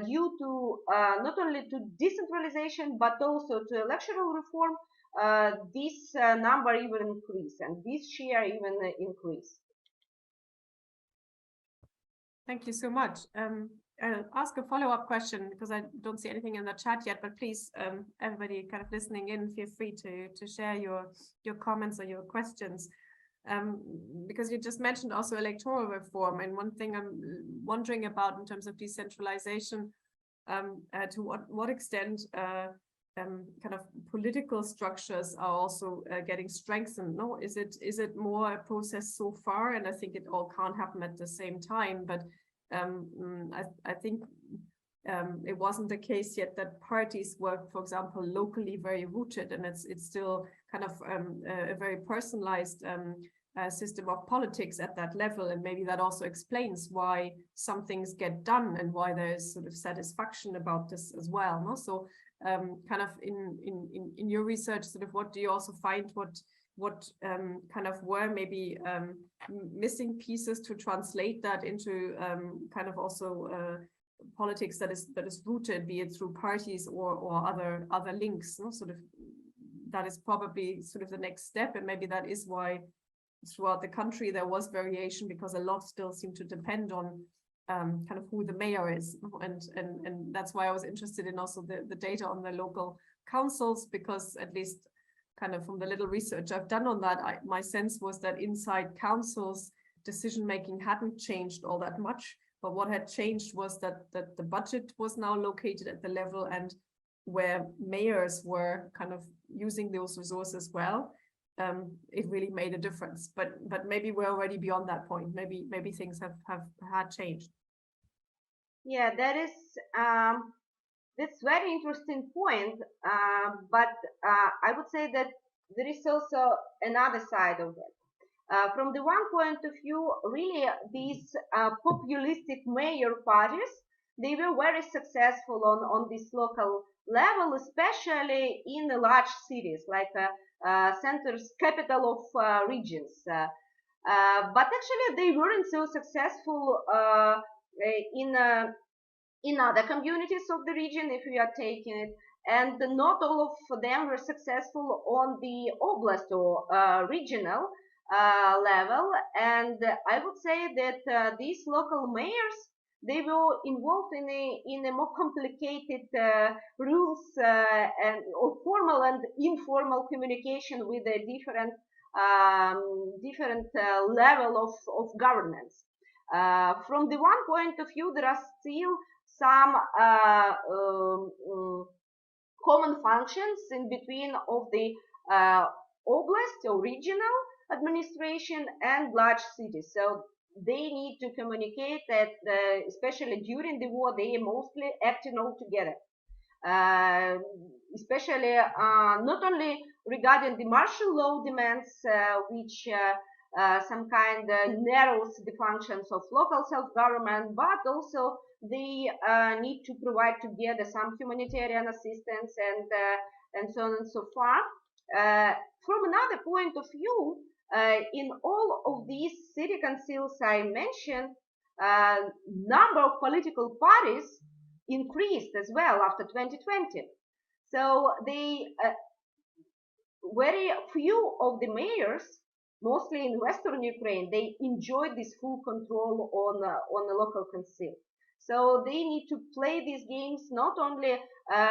due to not only to decentralization but also to electoral reform, this number even increased, and this share even increased. Thank you so much. I'll ask a follow-up question because I don't see anything in the chat yet, but please, everybody kind of listening in, feel free to share your comments or your questions. Because you just mentioned also electoral reform, and one thing I'm wondering about in terms of decentralization, to what extent kind of political structures are also getting strengthened. No, is it more a process so far? And I think it all can't happen at the same time, but I think it wasn't the case yet that parties were, for example, locally very rooted, and it's still kind of a very personalized system of politics at that level. And maybe that also explains why some things get done and why there's sort of satisfaction about this as well. No? So kind of in your research, sort of what do you also find, what kind of were maybe missing pieces to translate that into kind of also politics that is rooted, be it through parties or other links, no? Sort of that is probably sort of the next step, and maybe that is why throughout the country there was variation, because a lot still seem to depend on kind of who the mayor is, and that's why I was interested in also the data on the local councils, because at least kind of from the little research I've done on that, my sense was that inside councils decision making hadn't changed all that much. But what had changed was that the budget was now located at the level and where mayors were kind of using those resources well, it really made a difference. But maybe we're already beyond that point. Maybe things had changed. Yeah, that's very interesting point. But I would say that there is also another side of it. From the one point of view, really, these populistic mayor parties, they were very successful on this local level, especially in the large cities like centers, capital of regions. But actually, they weren't so successful in other communities of the region, if we are taking it. And not all of them were successful on the oblast or regional level. And I would say that these local mayors, they were involved in a more complicated rules or formal and informal communication with a different level of governance. From the one point of view, there are still some common functions in between of the oblast or regional administration and large cities. So they need to communicate that, especially during the war, they are mostly acting all together. Especially not only regarding the martial law demands, which some kind narrows the functions of local self-government, but also they need to provide together some humanitarian assistance and so on and so forth. From another point of view, in all of these city councils I mentioned, number of political parties increased as well after 2020. So they very few of the mayors, mostly in Western Ukraine, they enjoyed this full control on the local council. So they need to play these games not only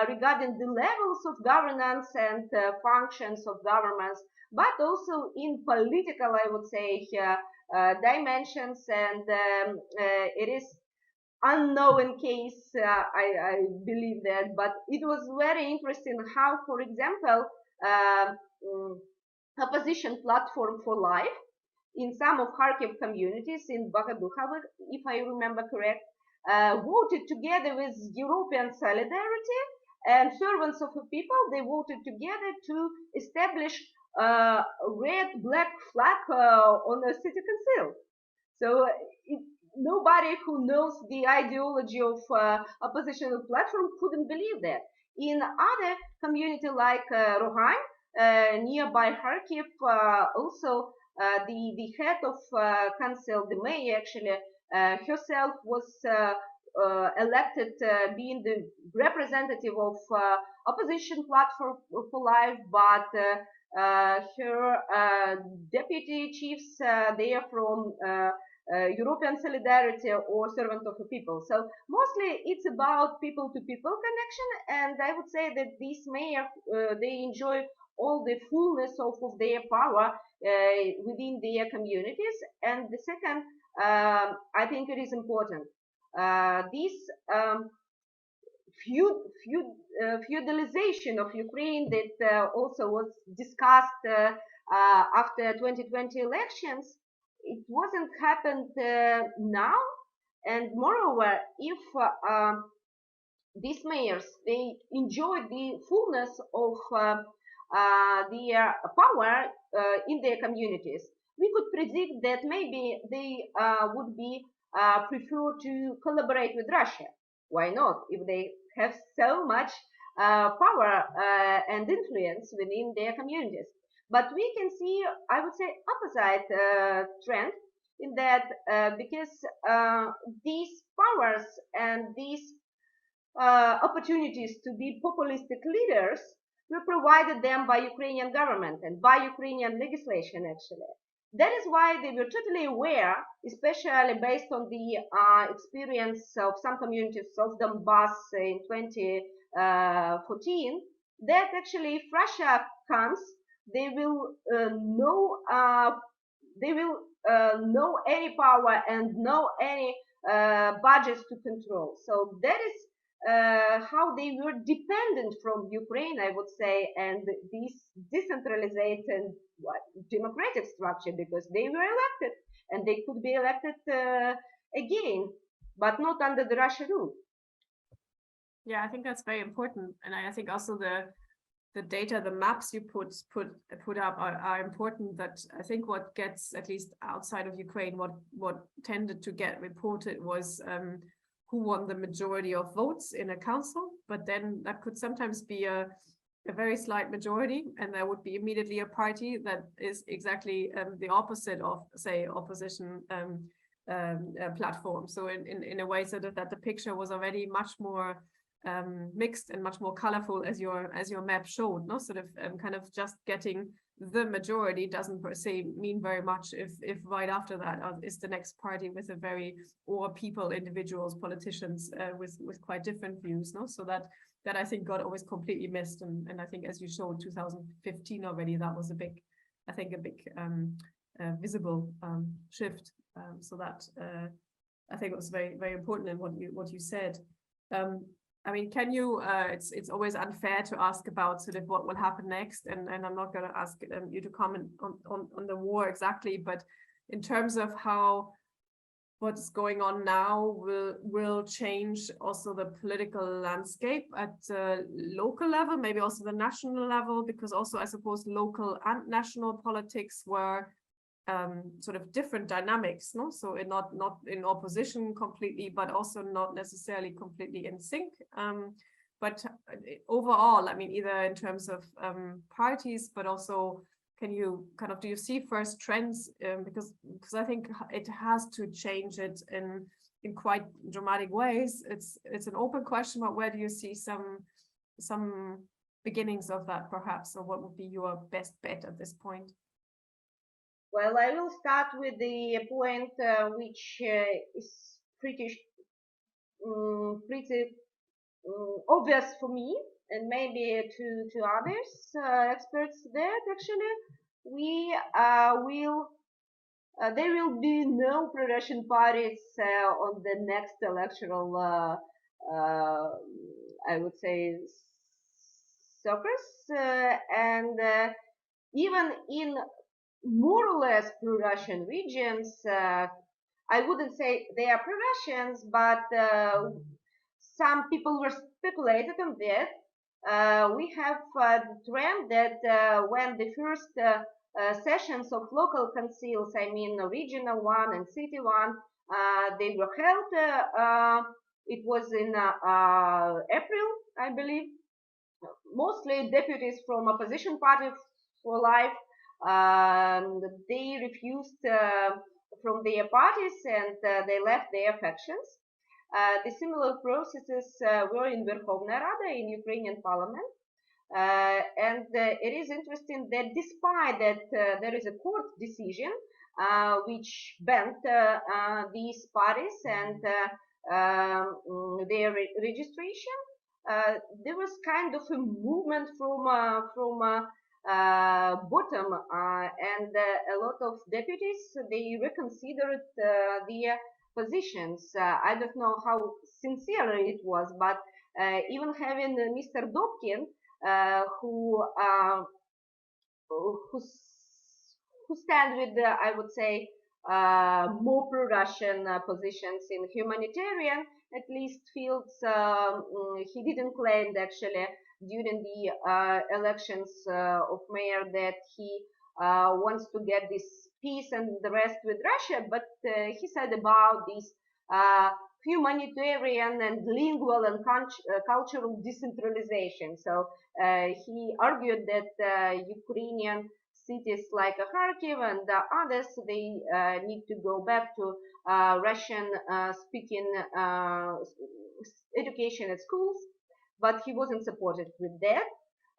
regarding the levels of governance and functions of governments, but also in political, I would say, dimensions. And it is unknown case, I believe that, but it was very interesting how, for example, opposition platform for life in some of Kharkiv communities in Bagaduha, if I remember correct, voted together with European solidarity and servants of the people. They voted together to establish a red-black flag on the city council. So nobody who knows the ideology of oppositional platform couldn't believe that. In other community like Rohan, nearby Kharkiv, also the head of council, the mayor actually herself was elected being the representative of opposition platform for life, but her deputy chiefs they are from European solidarity or servant of the people. So mostly it's about people-to-people connection, and I would say that these mayor they enjoy all the fullness of their power within their communities. And the second, I think it is important. This feudalization of Ukraine that also was discussed after 2020 elections, it wasn't happened now. And moreover, if these mayors, they enjoyed the fullness of their power in their communities, we could predict that maybe they would be prefer to collaborate with Russia. Why not? If they have so much power and influence within their communities. But we can see, I would say, opposite trend in that because these powers and these opportunities to be populistic leaders were provided them by Ukrainian government and by Ukrainian legislation actually. That is why they were totally aware, especially based on the experience of some communities of Donbass in 2014, that actually if Russia comes, they will know any power and know any budgets to control. So that is how they were dependent from Ukraine, I would say, and this decentralized and democratic structure, because they were elected and they could be elected again, but not under the Russian rule. Yeah, I think that's very important, and I think also the data, the maps you put up are important. That I think what gets, at least outside of Ukraine, what tended to get reported was who won the majority of votes in a council, but then that could sometimes be a very slight majority, and there would be immediately a party that is exactly the opposite of, say, opposition platform. So in a way, so that the picture was already much more mixed and much more colorful, as your map showed. No, sort of kind of just getting the majority doesn't per se mean very much if right after that is the next party with a very, or people, individuals, politicians with quite different views. No, so that I think got always completely missed, and I think, as you showed, 2015 already, that was a big visible shift. So that I think it was very, very important in what you said. I mean, can you, it's always unfair to ask about sort of what will happen next, and I'm not going to ask you to comment on the war exactly, but in terms of how what's going on now will change also the political landscape at local level, maybe also the national level, because also I suppose local and national politics were sort of different dynamics, no? So not in opposition completely, but also not necessarily completely in sync. But overall, I mean, either in terms of parties, but also can you kind of, do you see first trends? Because I think it has to change it in quite dramatic ways. It's an open question, but where do you see some beginnings of that, perhaps, or what would be your best bet at this point? Well, I will start with the point which is pretty obvious for me, and maybe to others experts that actually there will be no pro-Russian parties on the next electoral, I would say, circus, and even in more or less pro-Russian regions, I wouldn't say they are pro-Russians, but some people were speculated on that. We have the trend that when the first sessions of local councils, I mean regional one and city one, they were held. It was in April, I believe. Mostly deputies from opposition party for life. They refused from their parties and they left their factions. The similar processes were in Verkhovna Rada, in Ukrainian parliament. And it is interesting that despite that there is a court decision which banned these parties and their registration, there was kind of a movement from bottom, and a lot of deputies, they reconsidered their positions. I don't know how sincere it was, but even having Mr. Dobkin, who stand with the, I would say, more pro-Russian positions in humanitarian, at least fields. He didn't claim actually during the elections of mayor that he wants to get this peace and the rest with Russia, but he said about this humanitarian and lingual and cultural decentralization. So he argued that Ukrainian cities like Kharkiv and others, they need to go back to Russian speaking education at schools, but he wasn't supported with that.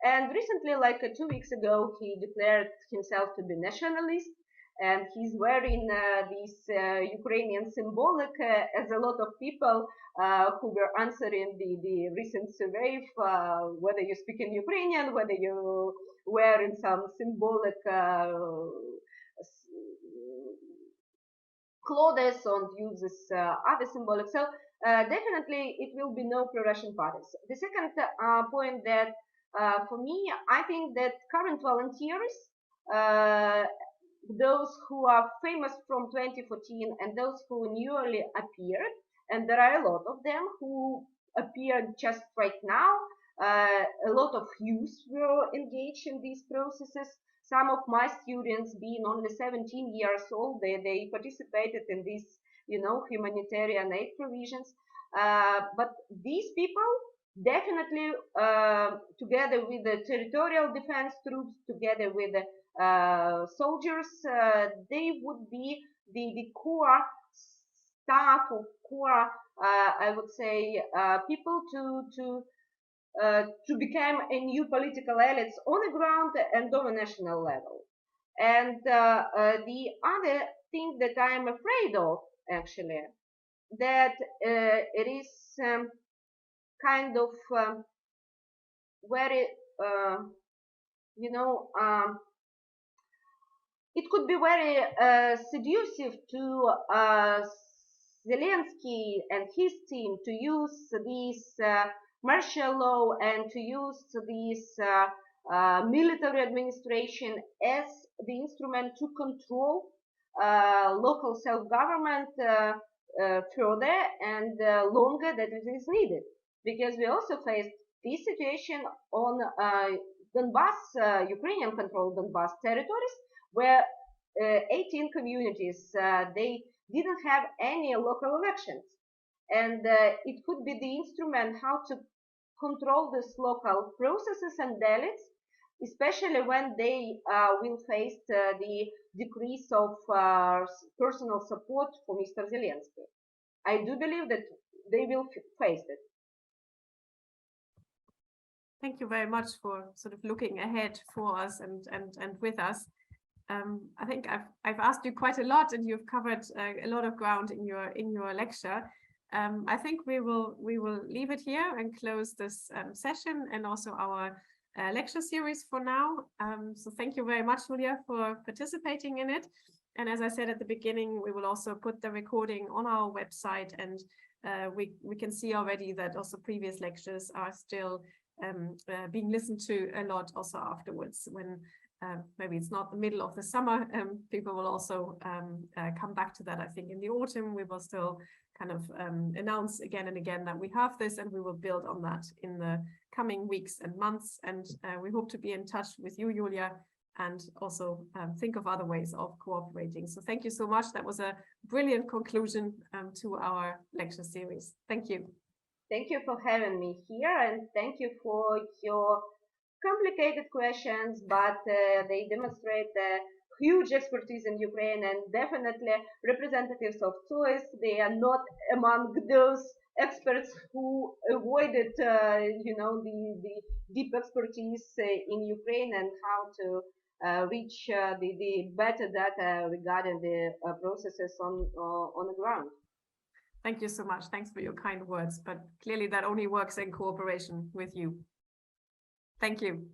And recently, like 2 weeks ago, he declared himself to be nationalist, and he's wearing this Ukrainian symbolic, as a lot of people who were answering the recent survey, whether you speak in Ukrainian, whether you wearing some symbolic clothes and uses other symbolic. So definitely it will be no pro-Russian parties. The second point that for me, I think that current volunteers, those who are famous from 2014 and those who newly appeared, and there are a lot of them who appeared just right now. A lot of youth were engaged in these processes. Some of my students, being only 17 years old, they participated in these, humanitarian aid provisions. But these people definitely, together with the territorial defense troops, together with the soldiers, they would be the core staff or core, I would say, people to become a new political elites on the ground and on a national level. And the other thing that I am afraid of, actually, that it is kind of very, it could be very seductive to Zelensky and his team to use this martial law and to use this military administration as the instrument to control local self-government further and longer than it is needed. Because we also faced this situation on Donbass, Ukrainian-controlled Donbass territories, where 18 communities, they didn't have any local elections. And it could be the instrument how to control these local processes and delegates, especially when they will face the decrease of personal support for Mr. Zelensky. I do believe that they will face it. Thank you very much for sort of looking ahead for us and with us. I think I've asked you quite a lot, and you've covered a lot of ground in your lecture. I think we will leave it here and close this session and also our lecture series for now. So thank you very much, Yuliya, for participating in it. And as I said at the beginning, we will also put the recording on our website, and we can see already that also previous lectures are still being listened to a lot also afterwards, when maybe it's not the middle of the summer. People will also come back to that. I think in the autumn we will still kind of announce again and again that we have this, and we will build on that in the coming weeks and months. And we hope to be in touch with you, Yuliya, and also think of other ways of cooperating. So thank you so much. That was a brilliant conclusion to our lecture series. Thank you. Thank you for having me here, and thank you for your complicated questions, but they demonstrate huge expertise in Ukraine, and definitely representatives of ZOiS. They are not among those experts who avoided, the deep expertise in Ukraine and how to reach the better data regarding the processes on the ground. Thank you so much. Thanks for your kind words, but clearly that only works in cooperation with you. Thank you.